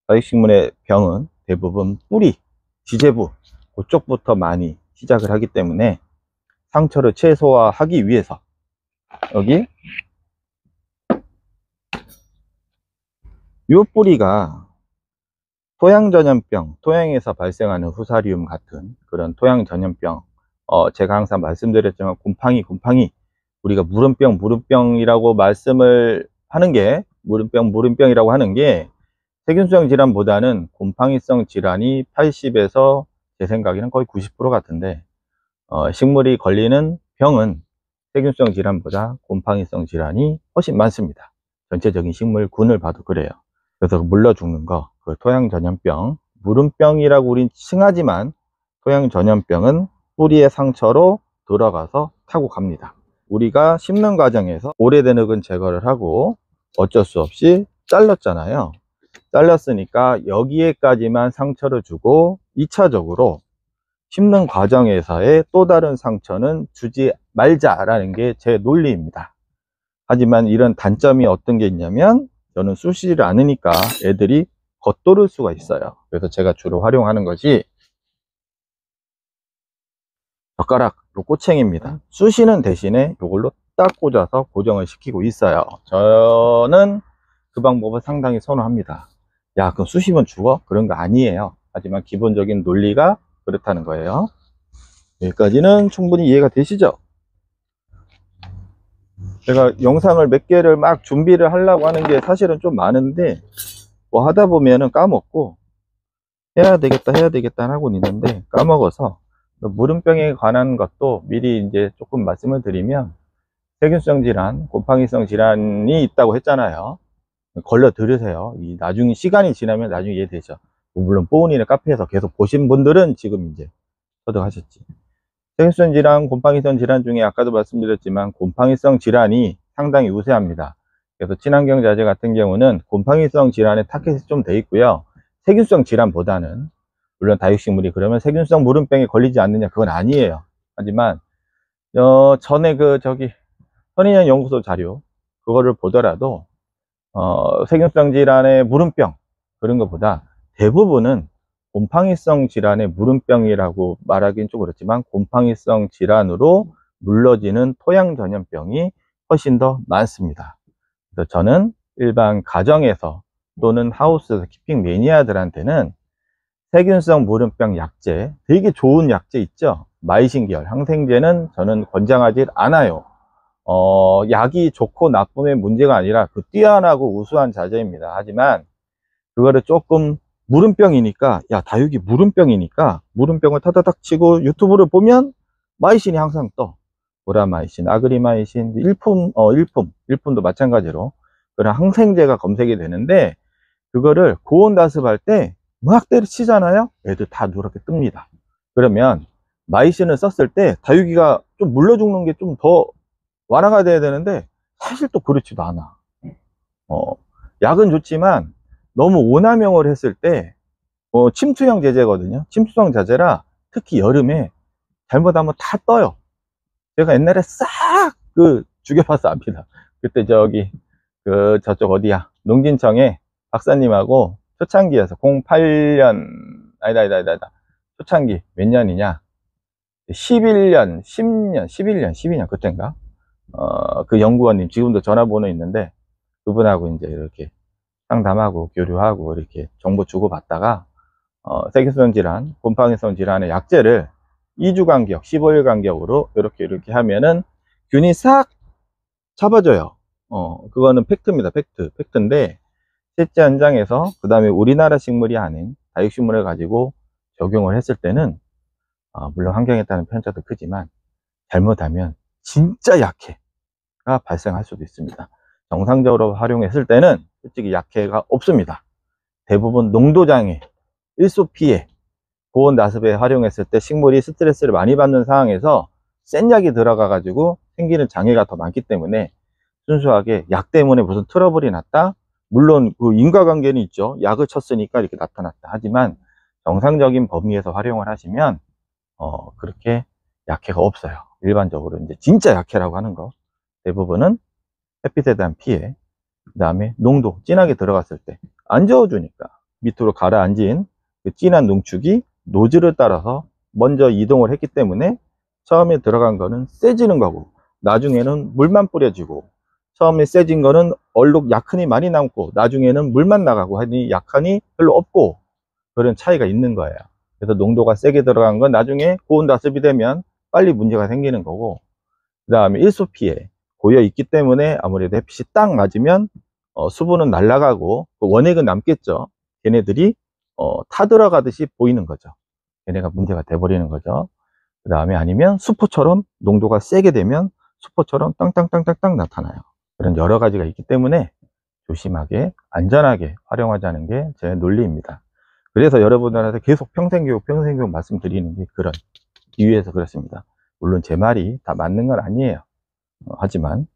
다육식물의 병은 대부분 뿌리, 지재부 그쪽부터 많이 시작을 하기 때문에 상처를 최소화하기 위해서 여기 이 뿌리가 토양전염병, 토양에서 발생하는 후사리움 같은 그런 토양전염병, 제가 항상 말씀드렸지만 곰팡이 우리가 무름병이라고 말씀을 하는 게, 무름병이라고 하는 게 세균성 질환보다는 곰팡이성 질환이 80에서 제 생각에는 거의 90% 같은데, 식물이 걸리는 병은 세균성 질환보다 곰팡이성 질환이 훨씬 많습니다. 전체적인 식물군을 봐도 그래요. 그래서 물러 죽는 거, 그 토양전염병, 무름병이라고 우린 칭하지만 토양전염병은 뿌리의 상처로 들어가서 타고 갑니다. 우리가 심는 과정에서 오래된 흙은 제거를 하고 어쩔 수 없이 잘랐잖아요. 잘랐으니까 여기에까지만 상처를 주고 2차적으로 심는 과정에서의 또 다른 상처는 주지 말자라는 게 제 논리입니다. 하지만 이런 단점이 어떤 게 있냐면 저는 쑤시지를 않으니까 애들이 겉돌을 수가 있어요. 그래서 제가 주로 활용하는 것이 젓가락로 꼬챙입니다. 쑤시는 대신에 이걸로 딱 꽂아서 고정을 시키고 있어요. 저는 그 방법을 상당히 선호합니다. 야, 그럼 쑤시면 죽어? 그런 거 아니에요. 하지만 기본적인 논리가 그렇다는 거예요. 여기까지는 충분히 이해가 되시죠? 제가 영상을 몇 개를 막 준비를 하려고 하는 게 사실은 좀 많은데 뭐 하다 보면은 까먹고 해야 되겠다 하고 있는데 까먹어서, 무름병에 관한 것도 미리 이제 조금 말씀을 드리면, 세균성 질환, 곰팡이성 질환이 있다고 했잖아요. 걸러 들으세요. 이 나중에 시간이 지나면 나중에 이해되죠. 물론 뽀은이네 카페에서 계속 보신 분들은 지금 이제 터득하셨지. 세균성 질환, 곰팡이성 질환 중에 아까도 말씀드렸지만 곰팡이성 질환이 상당히 우세합니다. 그래서 친환경 자재 같은 경우는 곰팡이성 질환에 타겟이 좀 돼 있고요. 세균성 질환보다는, 물론 다육식물이 그러면 세균성 무름병에 걸리지 않느냐, 그건 아니에요. 하지만 전에 선인연 연구소 자료 그거를 보더라도 세균성 질환의 무름병 그런 것보다 대부분은 곰팡이성 질환의 무름병이라고 말하기는 좀 그렇지만 곰팡이성 질환으로 물러지는 토양전염병이 훨씬 더 많습니다. 그래서 저는 일반 가정에서 또는 하우스 키핑 매니아들한테는 세균성 무름병 약제, 되게 좋은 약제 있죠. 마이신 계열 항생제는 저는 권장하지 않아요. 약이 좋고 나쁨의 문제가 아니라 그 뛰어나고 우수한 자재입니다. 하지만 그거를 조금, 무름병이니까, 야, 다육이 무름병이니까 무름병을 타다닥 치고 유튜브를 보면 마이신이 항상 떠. 보라마이신, 아그리마이신, 일품도 마찬가지로 그런 항생제가 검색이 되는데, 그거를 고온 다습할 때 막 때려치잖아요. 애들 다 누렇게 뜹니다. 그러면 마이신을 썼을 때 다육이가 좀 물러 죽는 게 좀 더 완화가 돼야 되는데 사실 또 그렇지도 않아. 약은 좋지만 너무 오남용을 했을 때 침투형 제제거든요. 침투성 자재라 특히 여름에 잘못하면 다 떠요. 제가 옛날에 싹 죽여봐서 압니다. 그때 저쪽 어디야? 농진청에 박사님하고 초창기에서 08년, 아니다. 초창기 몇 년이냐? 11년, 10년, 11년, 12년 그때인가? 그 연구원님 지금도 전화번호 있는데 그분하고 이제 이렇게 상담하고 교류하고 이렇게 정보 주고받다가 세균성 질환, 곰팡이성 질환의 약제를 2주 간격, 15일 간격으로 이렇게 하면은 균이 싹 잡아줘요. 그거는 팩트입니다. 팩트인데 실제 현장에서 그 다음에 우리나라 식물이 아닌 다육식물을 가지고 적용을 했을 때는 물론 환경에 따른 편차도 크지만 잘못하면 진짜 약해가 발생할 수도 있습니다. 정상적으로 활용했을 때는 솔직히 약해가 없습니다. 대부분 농도장애, 일소 피해, 고온 나습에 활용했을 때 식물이 스트레스를 많이 받는 상황에서 센 약이 들어가 가지고 생기는 장애가 더 많기 때문에 순수하게 약 때문에 무슨 트러블이 났다? 물론 그 인과관계는 있죠. 약을 쳤으니까 이렇게 나타났다. 하지만 정상적인 범위에서 활용을 하시면 그렇게 약해가 없어요. 일반적으로 이제 진짜 약해라고 하는 거 대부분은 햇빛에 대한 피해, 그 다음에 농도 진하게 들어갔을 때 안 저어주니까 밑으로 가라앉은 그 진한 농축이 노즐을 따라서 먼저 이동을 했기 때문에 처음에 들어간 거는 세지는 거고 나중에는 물만 뿌려지고 처음에 세진 거는 얼룩 약흔이 많이 남고 나중에는 물만 나가고 하니 약흔이 별로 없고 그런 차이가 있는 거예요. 그래서 농도가 세게 들어간 건 나중에 고온 다습이 되면 빨리 문제가 생기는 거고 그 다음에 일소 피해 고여 있기 때문에 아무래도 햇빛이 딱 맞으면 수분은 날아가고 그 원액은 남겠죠. 걔네들이 타 들어가듯이 보이는 거죠. 걔네가 문제가 돼버리는 거죠. 그 다음에 아니면 수포처럼 농도가 세게 되면 수포처럼 땅땅땅땅땅 나타나요. 그런 여러 가지가 있기 때문에 조심하게 안전하게 활용하자는 게 제 논리입니다. 그래서 여러분들한테 계속 평생교육 말씀드리는 게 그런 이유에서 그렇습니다. 물론 제 말이 다 맞는 건 아니에요. 하지만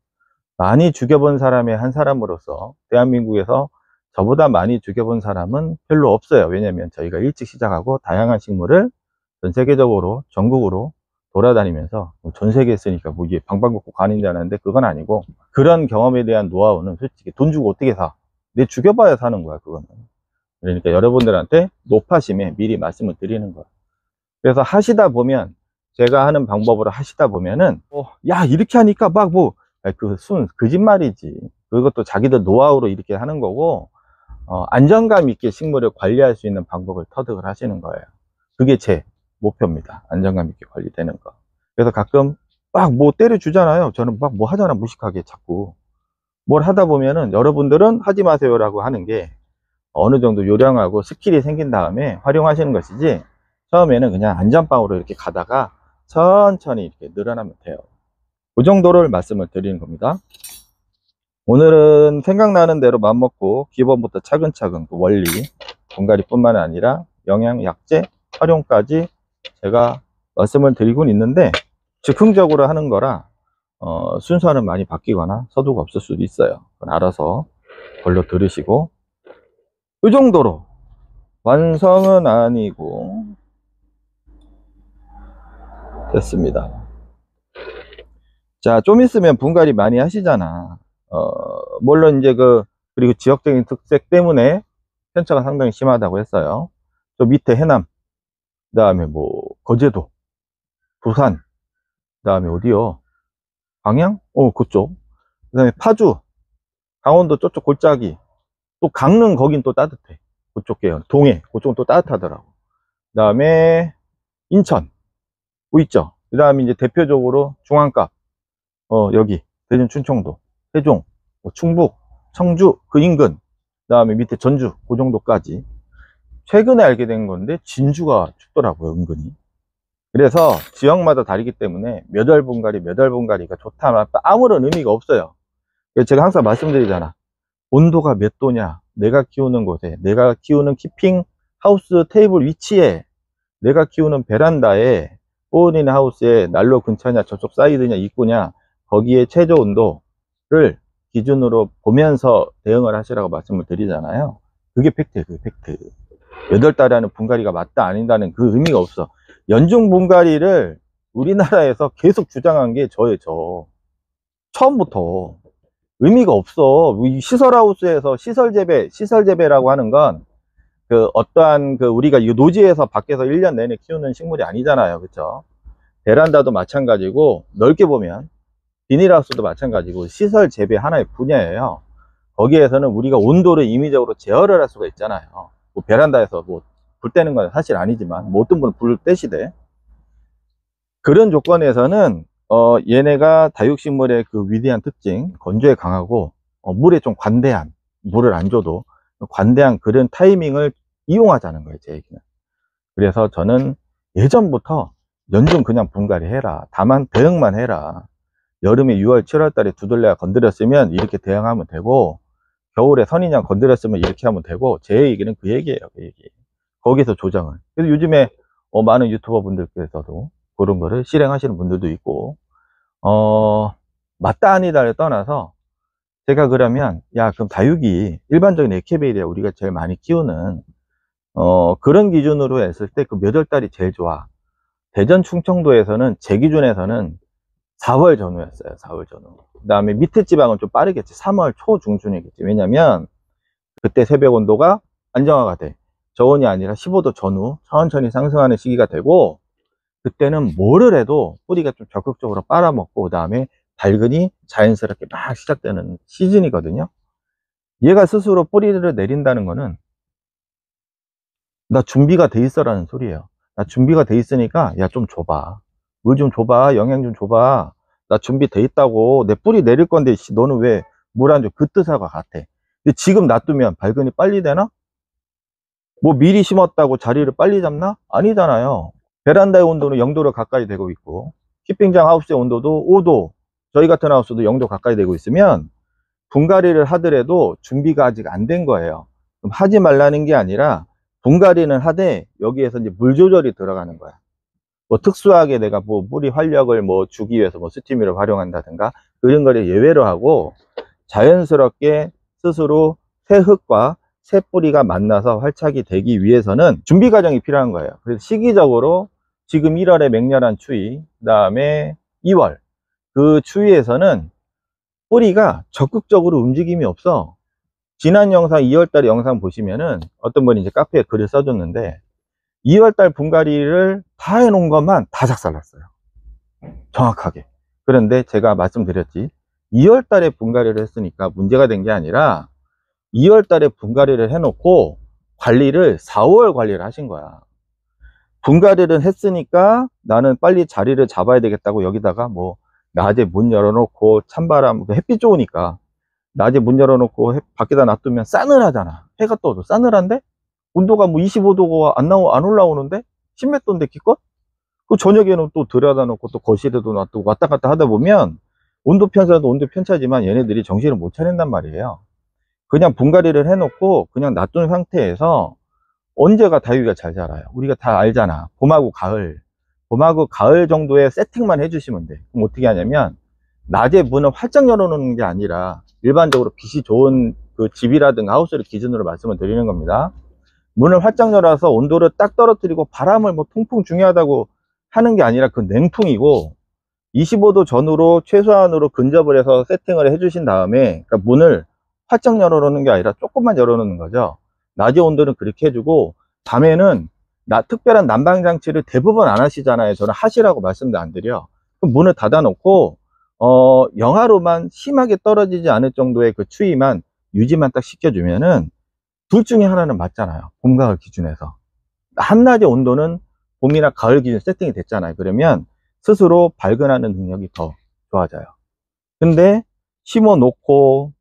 많이 죽여본 사람의 한 사람으로서 대한민국에서 저보다 많이 죽여본 사람은 별로 없어요. 왜냐면 저희가 일찍 시작하고 다양한 식물을 전 세계적으로 전국으로 돌아다니면서 전 세계에 있으니까 뭐 이게 방방곡곡 가는 줄 아는데 그건 아니고 그런 경험에 대한 노하우는 솔직히 돈 주고 어떻게 사? 내 죽여봐야 사는 거야 그거는. 그러니까 여러분들한테 노파심에 미리 말씀을 드리는 거예요. 그래서 하시다 보면 제가 하는 방법으로 하시다 보면은 야 이렇게 하니까 막 뭐 거짓말이지. 그것도 자기들 노하우로 이렇게 하는 거고 안정감 있게 식물을 관리할 수 있는 방법을 터득을 하시는 거예요. 그게 제 목표입니다. 안정감 있게 관리되는 거. 그래서 가끔 막 뭐 때려주잖아요. 저는 막 뭐 하잖아 무식하게 자꾸 뭘 하다 보면은 여러분들은 하지 마세요 라고 하는 게 어느 정도 요령하고 스킬이 생긴 다음에 활용하시는 것이지 처음에는 그냥 안전빵으로 이렇게 가다가 천천히 이렇게 늘어나면 돼요. 그 정도를 말씀을 드리는 겁니다. 오늘은 생각나는 대로 맘먹고 기본부터 차근차근 그 원리 분갈이 뿐만 아니라 영양 약제 활용까지 제가 말씀을 드리곤 있는데 즉흥적으로 하는 거라 순서는 많이 바뀌거나 서두가 없을 수도 있어요. 그건 알아서 걸로 들으시고 이 정도로 완성은 아니고 됐습니다. 자, 좀 있으면 분갈이 많이 하시잖아. 물론 이제 그리고 지역적인 특색 때문에 편차가 상당히 심하다고 했어요. 저 밑에 해남, 그 다음에 뭐, 거제도, 부산, 그 다음에 어디요? 광양? 그쪽. 그 다음에 파주, 강원도 저쪽 골짜기, 또 강릉 거긴 또 따뜻해. 그쪽 계열, 동해, 그쪽은 또 따뜻하더라고. 그 다음에 인천, 뭐 있죠? 그 다음에 이제 대표적으로 중앙갑, 여기, 대전 충청도, 세종, 뭐 충북, 청주, 그 인근, 그 다음에 밑에 전주, 그 정도까지. 최근에 알게 된 건데, 진주가 춥더라고요, 은근히. 그래서 지역마다 다르기 때문에 몇 월 분갈이가 좋다, 나쁘다, 아무런 의미가 없어요. 그래서 제가 항상 말씀드리잖아. 온도가 몇 도냐, 내가 키우는 곳에, 내가 키우는 키핑 하우스 테이블 위치에, 내가 키우는 베란다에, 포은이나 하우스에 난로 근처냐, 저쪽 사이드냐, 입구냐, 거기에 최저 온도를 기준으로 보면서 대응을 하시라고 말씀을 드리잖아요. 그게 팩트예요, 그게 팩트. 8달에 하는 분갈이가 맞다, 아닌다는 그 의미가 없어. 연중 분갈이를 우리나라에서 계속 주장한 게 저예요, 저. 처음부터. 의미가 없어. 이 시설하우스에서 시설재배라고 하는 건 그 어떠한 그 우리가 이 노지에서 밖에서 1년 내내 키우는 식물이 아니잖아요. 그렇죠? 베란다도 마찬가지고, 넓게 보면 비닐하우스도 마찬가지고 시설 재배 하나의 분야예요. 거기에서는 우리가 온도를 임의적으로 제어를 할 수가 있잖아요. 뭐 베란다에서 뭐 불 떼는 건 사실 아니지만, 뭐 어떤 분은 불 떼시대. 그런 조건에서는 얘네가 다육식물의 그 위대한 특징, 건조에 강하고 물에 좀 관대한, 물을 안 줘도 관대한 그런 타이밍을 이용하자는 거예요, 제 얘기는. 그래서 저는 예전부터 연중 그냥 분갈이 해라. 다만 대응만 해라. 여름에 6월, 7월 달에 두들레가 건드렸으면 이렇게 대응하면 되고, 겨울에 선인장 건드렸으면 이렇게 하면 되고, 제 얘기는 그 얘기예요, 그 얘기. 거기서 조정을. 그래서 요즘에 많은 유튜버 분들께서도 그런 거를 실행하시는 분들도 있고, 맞다 아니다를 떠나서, 제가 그러면 야, 그럼 다육이 일반적인 에케베리아 우리가 제일 많이 키우는 그런 기준으로 했을 때 그 몇 월 달이 제일 좋아. 대전 충청도에서는 제 기준에서는 4월 전후였어요. 4월 전후. 그 다음에 밑에 지방은 좀 빠르겠지. 3월 초 중순이겠지. 왜냐면 그때 새벽 온도가 안정화가 돼. 저온이 아니라 15도 전후 천천히 상승하는 시기가 되고, 그때는 뭐를 해도 뿌리가 좀 적극적으로 빨아먹고, 그 다음에 발근이 자연스럽게 막 시작되는 시즌이거든요. 얘가 스스로 뿌리를 내린다는 거는 나 준비가 돼 있어 라는 소리예요. 나 준비가 돼 있으니까 야, 좀 줘봐. 물 좀 줘봐. 영양 좀 줘봐. 나 준비돼 있다고. 내 뿌리 내릴 건데 너는 왜 물 안 줘? 그 뜻하고 같아. 근데 지금 놔두면 발근이 빨리 되나? 뭐 미리 심었다고 자리를 빨리 잡나? 아니잖아요. 베란다의 온도는 0도로 가까이 되고 있고, 키핑장 하우스의 온도도 5도, 저희 같은 하우스도 0도 가까이 되고 있으면 분갈이를 하더라도 준비가 아직 안 된 거예요. 그럼 하지 말라는 게 아니라, 분갈이는 하되 여기에서 이제 물 조절이 들어가는 거야. 뭐 특수하게 내가 뭐 뿌리 활력을 뭐 주기 위해서 뭐 스티뮤를 활용한다든가 그런 거를 예외로 하고, 자연스럽게 스스로 새 흙과 새 뿌리가 만나서 활착이 되기 위해서는 준비 과정이 필요한 거예요. 그래서 시기적으로 지금 1월에 맹렬한 추위, 그 다음에 2월 그 추위에서는 뿌리가 적극적으로 움직임이 없어. 지난 영상 2월달 영상 보시면은 어떤 분이 이제 카페에 글을 써줬는데, 2월달 분갈이를 다 해놓은 것만 다 작살났어요. 정확하게. 그런데 제가 말씀드렸지, 2월달에 분갈이를 했으니까 문제가 된 게 아니라 2월달에 분갈이를 해놓고 관리를 4월 관리를 하신 거야. 분갈이를 했으니까 나는 빨리 자리를 잡아야 되겠다고 여기다가 뭐 낮에 문 열어놓고 찬바람, 햇빛 좋으니까 낮에 문 열어놓고 밖에다 놔두면 싸늘하잖아. 해가 떠도 싸늘한데 온도가 뭐 25도가 안 올라오는데 10몇 도인데 기껏? 그 저녁에는 또 들여다 놓고 또 거실에도 놔두고 왔다 갔다 하다 보면 온도 편차도 온도 편차지만 얘네들이 정신을 못 차린단 말이에요. 그냥 분갈이를 해놓고 그냥 놔둔 상태에서 언제가 다육이가 잘 자라요? 우리가 다 알잖아. 봄하고 가을. 봄하고 가을 정도의 세팅만 해주시면 돼. 그럼 어떻게 하냐면, 낮에 문을 활짝 열어놓는 게 아니라 일반적으로 빛이 좋은 그 집이라든가 하우스를 기준으로 말씀을 드리는 겁니다. 문을 활짝 열어서 온도를 딱 떨어뜨리고 바람을 뭐 통풍 중요하다고 하는 게 아니라 그 냉풍이고, 25도 전후로 최소한으로 근접을 해서 세팅을 해주신 다음에, 그러니까 문을 활짝 열어놓는 게 아니라 조금만 열어놓는 거죠. 낮의 온도는 그렇게 해주고, 밤에는 특별한 난방 장치를 대부분 안 하시잖아요. 저는 하시라고 말씀도 안 드려. 그럼 문을 닫아 놓고 영하로만 심하게 떨어지지 않을 정도의 그 추위만 유지만 딱 시켜주면은 둘 중에 하나는 맞잖아요. 봄, 가을 기준에서. 한낮의 온도는 봄이나 가을 기준 세팅이 됐잖아요. 그러면 스스로 발근하는 능력이 더 좋아져요. 근데 심어 놓고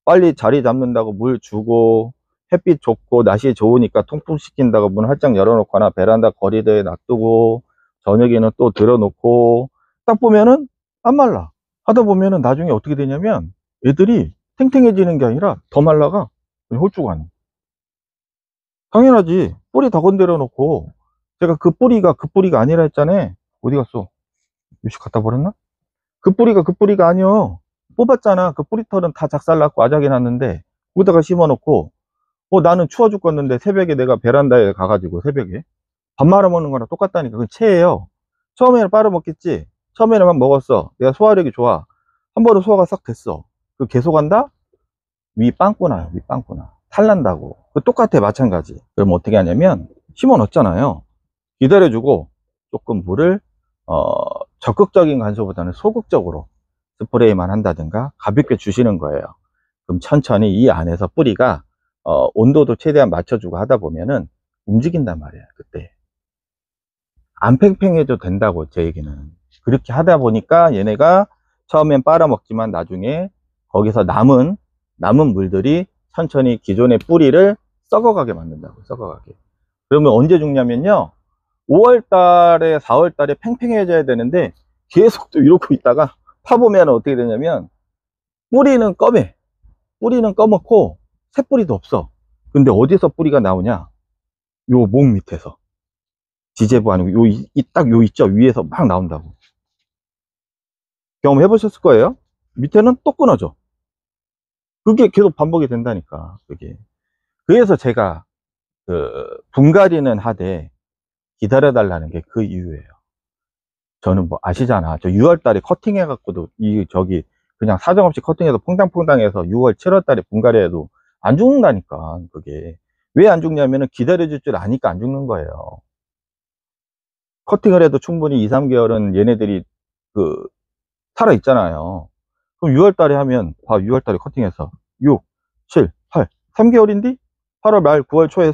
빨리 자리 잡는다고 물 주고 햇빛 좋고 날씨 좋으니까 통풍시킨다고 문 활짝 열어놓거나 베란다 거리대에 놔두고 저녁에는 또 들어놓고 딱 보면은 안 말라. 하다 보면은 나중에 어떻게 되냐면 애들이 탱탱해지는 게 아니라 더 말라가. 홀쭉하니. 당연하지. 뿌리 다 건드려 놓고 제가 그 뿌리가 아니라 했잖아. 어디 갔어? 유시 갖다 버렸나? 그 뿌리가 아니여. 뽑았잖아. 그 뿌리털은 다 작살났고 아작이 났는데 거기다가 심어 놓고 나는 추워 죽겠는데 새벽에 내가 베란다에 가가지고 새벽에 밥 말아 먹는 거랑 똑같다니까. 그건 체예요. 처음에는 빨아 먹겠지. 처음에는 막 먹었어. 내가 소화력이 좋아. 한 번은 소화가 싹 됐어. 그 계속 한다? 위 빵꾸 나요. 위 빵꾸 나. 탈난다고. 그 똑같아. 마찬가지. 그럼 어떻게 하냐면 심어 넣었잖아요. 기다려주고 조금 물을 적극적인 간수보다는 소극적으로 스프레이만 한다든가 가볍게 주시는 거예요. 그럼 천천히 이 안에서 뿌리가 온도도 최대한 맞춰주고 하다 보면은 움직인단 말이에요. 그때 안 팽팽해도 된다고, 제 얘기는. 그렇게 하다 보니까 얘네가 처음엔 빨아먹지만 나중에 거기서 남은 물들이 천천히 기존의 뿌리를 썩어가게 만든다고. 썩어가게. 그러면 언제 죽냐면요, 5월 달에 4월 달에 팽팽해져야 되는데 계속 또 이러고 있다가 파보면 어떻게 되냐면 뿌리는 검해. 뿌리는 검었고 새뿌리도 없어. 근데 어디서 뿌리가 나오냐? 요 목 밑에서. 지제부 아니고 딱 요 있죠? 위에서 막 나온다고. 경험해 보셨을 거예요. 밑에는 또 끊어져. 그게 계속 반복이 된다니까. 그게. 그래서 제가 분갈이는 하되 기다려 달라는 게 그 이유예요. 저는 뭐 아시잖아. 저 6월 달에 커팅해 갖고도 그냥 사정없이 커팅해서 퐁당퐁당해서 6월 7월 달에 분갈이해도 안 죽는다니까. 그게 왜 안 죽냐면은 기다려 줄 줄 아니까 안 죽는 거예요. 커팅을 해도 충분히 2, 3개월은 얘네들이 살아 있잖아요. 그럼 6월 달에 하면 6월 달에 커팅해서 6, 7, 8, 3개월인데 8월 말 9월 초에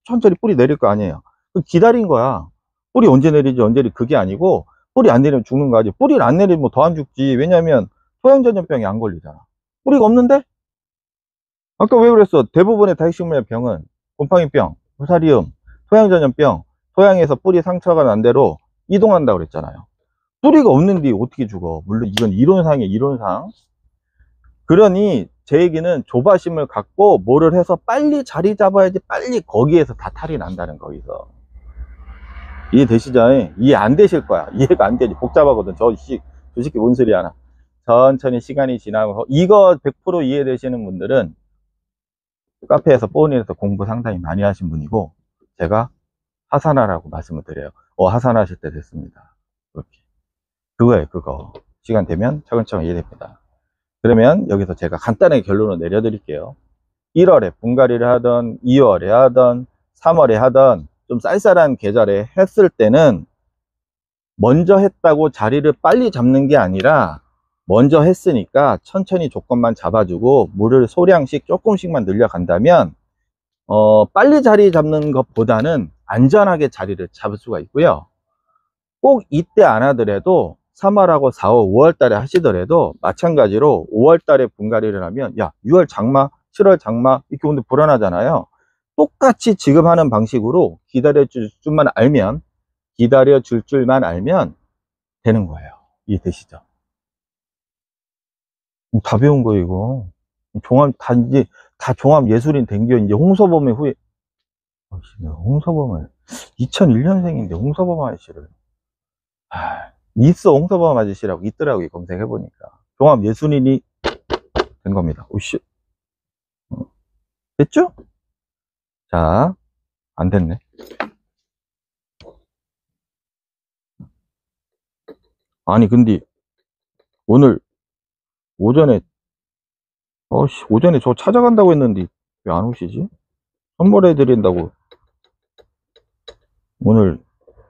천천히 뿌리 내릴 거 아니에요. 기다린 거야. 뿌리 언제 내리지 그게 아니고 뿌리 안 내리면 죽는 거지. 뿌리를 안 내리면 더 안 죽지. 왜냐면 토양전염병이 안 걸리잖아. 뿌리가 없는데? 아까 왜 그랬어? 대부분의 다육식물의 병은 곰팡이병, 후사리움, 토양전염병, 토양에서 뿌리 상처가 난 대로 이동한다고 그랬잖아요. 뿌리가 없는데 어떻게 죽어? 물론 이건 이론상이에요. 이론상. 그러니 제 얘기는 조바심을 갖고 뭐를 해서 빨리 자리 잡아야지 빨리 거기에서 다 탈이 난다는 거기서. 이해되시죠? 이해 안 되실 거야. 이해가 안 되지. 복잡하거든. 저 새끼 뭔 소리 하나. 천천히 시간이 지나고 이거 100% 이해되시는 분들은 카페에서 뽀니에서 공부 상당히 많이 하신 분이고 제가 하산하라고 말씀을 드려요. 하산하실 때 됐습니다. 그렇게. 그거예요. 그거. 시간 되면 차근차근 이해됩니다. 그러면 여기서 제가 간단하게 결론을 내려드릴게요. 1월에 분갈이를 하던 2월에 하던 3월에 하던 좀 쌀쌀한 계절에 했을 때는 먼저 했다고 자리를 빨리 잡는 게 아니라 먼저 했으니까 천천히 조건만 잡아주고 물을 소량씩 조금씩만 늘려간다면 빨리 자리 잡는 것보다는 안전하게 자리를 잡을 수가 있고요. 꼭 이때 안 하더라도 3월하고 4월, 5월 달에 하시더라도 마찬가지로 5월 달에 분갈이를 하면 6월 장마, 7월 장마 이렇게 오는데 불안하잖아요. 똑같이 지금 하는 방식으로 기다려 줄 줄만 알면 되는 거예요. 이해되시죠? 다 배운 거 이거. 이제 다 종합 예술인 된겨. 이제 홍서범의 후에 홍서범을 2001년생인데 홍서범 아저씨를 있어. 홍서범 아저씨라고 있더라고요. 검색해 보니까 종합 예술인이 된 겁니다. 오씨, 됐죠? 자, 안 됐네. 아니 근데 오늘 오전에 오전에 저 찾아간다고 했는데 왜 안 오시지? 선물해 드린다고 오늘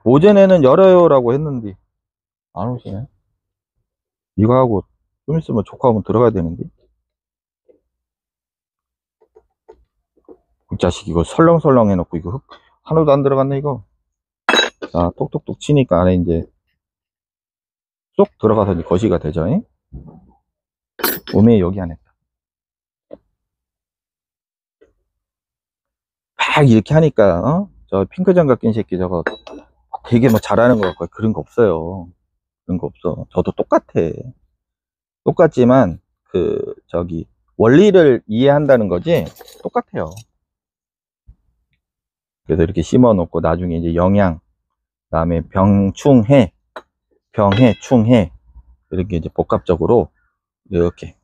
오전에는 열어요 라고 했는데 안 오시네. 이거 하고 좀 있으면 조카 오면 들어가야 되는데 그 자식 이거 설렁설렁 해놓고 이거 흙 하나도 안 들어갔네 이거. 자, 톡톡톡 치니까 안에 이제 쏙 들어가서 이제 거시가 되죠. 오메 여기 안에 막 이렇게 하니까 저 핑크 장갑 낀 새끼 저거 되게 뭐 잘하는 것 같고 그런 거 없어요. 그런 거 없어. 저도 똑같지만 원리를 이해한다는 거지 똑같아요. 그래서 이렇게 심어 놓고 나중에 이제 영양, 그다음에 병충해, 충해 이렇게 이제 복합적으로 이렇게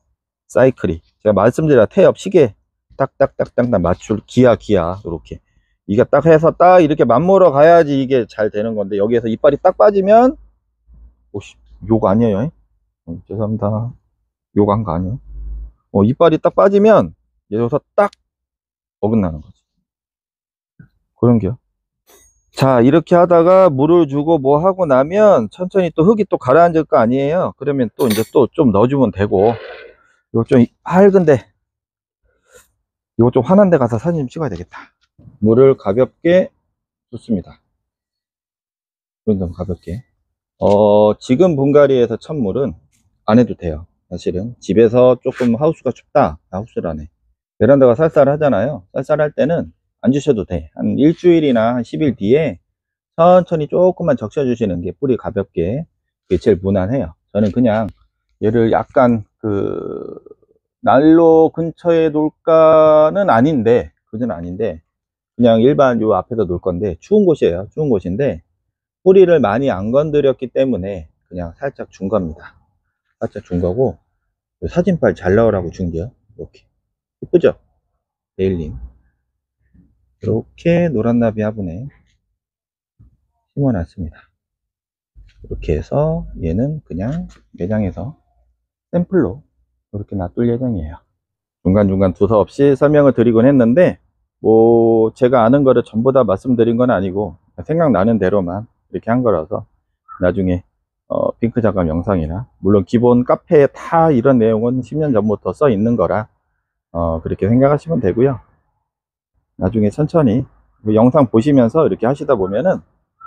사이클이 제가 말씀드린 태엽 시계 딱딱딱딱 맞출 기아 이렇게 이게 딱 해서 딱 이렇게 맞물어 가야지 이게 잘 되는 건데 여기에서 이빨이 딱 빠지면 오씨 욕 아니에요? 죄송합니다. 욕 한 거 아니에요? 이빨이 딱 빠지면 여기서 딱 어긋나는 거지. 그런 게요. 자, 이렇게 하다가 물을 주고 뭐 하고 나면 천천히 또 흙이 또 가라앉을 거 아니에요. 그러면 또 이제 또 좀 넣어주면 되고. 이거 좀 밝은데, 이거 좀 환한 데 가서 사진 좀 찍어야 되겠다. 물을 가볍게 붓습니다. 좀 가볍게. 지금 분갈이에서 찬물은 안 해도 돼요. 사실은 집에서 조금 하우스가 춥다, 하우스를 안 해. 베란다가 쌀쌀하잖아요. 쌀쌀할 때는 안 주셔도 돼. 한 일주일이나 한 10일 뒤에 천천히 조금만 적셔 주시는 게 뿌리 가볍게, 그게 제일 무난해요. 저는 그냥 얘를 약간 난로 근처에 놓을까는 아닌데, 그건 아닌데, 그냥 일반 요 앞에다 놓을 건데, 추운 곳이에요. 추운 곳인데, 뿌리를 많이 안 건드렸기 때문에 그냥 살짝 준 겁니다. 살짝 준 거고, 사진빨 잘 나오라고 준 게요. 이렇게. 이쁘죠? 데일림. 이렇게 노란나비 화분에 심어놨습니다. 이렇게 해서 얘는 그냥 매장에서 샘플로 이렇게 놔둘 예정이에요. 중간중간 두서 없이 설명을 드리곤 했는데, 뭐 제가 아는 거를 전부 다 말씀드린 건 아니고 생각나는 대로만 이렇게 한 거라서, 나중에 핑크 작업 영상이나, 물론 기본 카페에 다 이런 내용은 10년 전부터 써 있는 거라 그렇게 생각하시면 되고요. 나중에 천천히 그 영상 보시면서 이렇게 하시다 보면은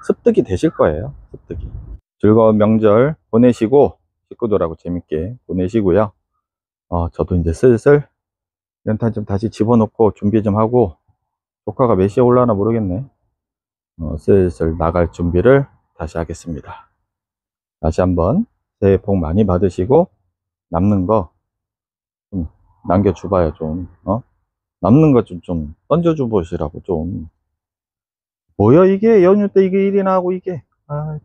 습득이 되실 거예요. 습득이. 즐거운 명절 보내시고 식구들하고 재밌게 보내시고요. 저도 이제 슬슬 연탄 좀 다시 집어넣고 준비 좀 하고, 조카가 몇 시에 올라나 모르겠네. 슬슬 나갈 준비를 다시 하겠습니다. 다시 한번 새해 복 많이 받으시고, 남는 거 좀 남겨줘봐요. 좀 남는 거 좀 던져줘 보시라고. 좀 뭐야 이게, 연휴 때 이게 일이나 하고 이게, 참.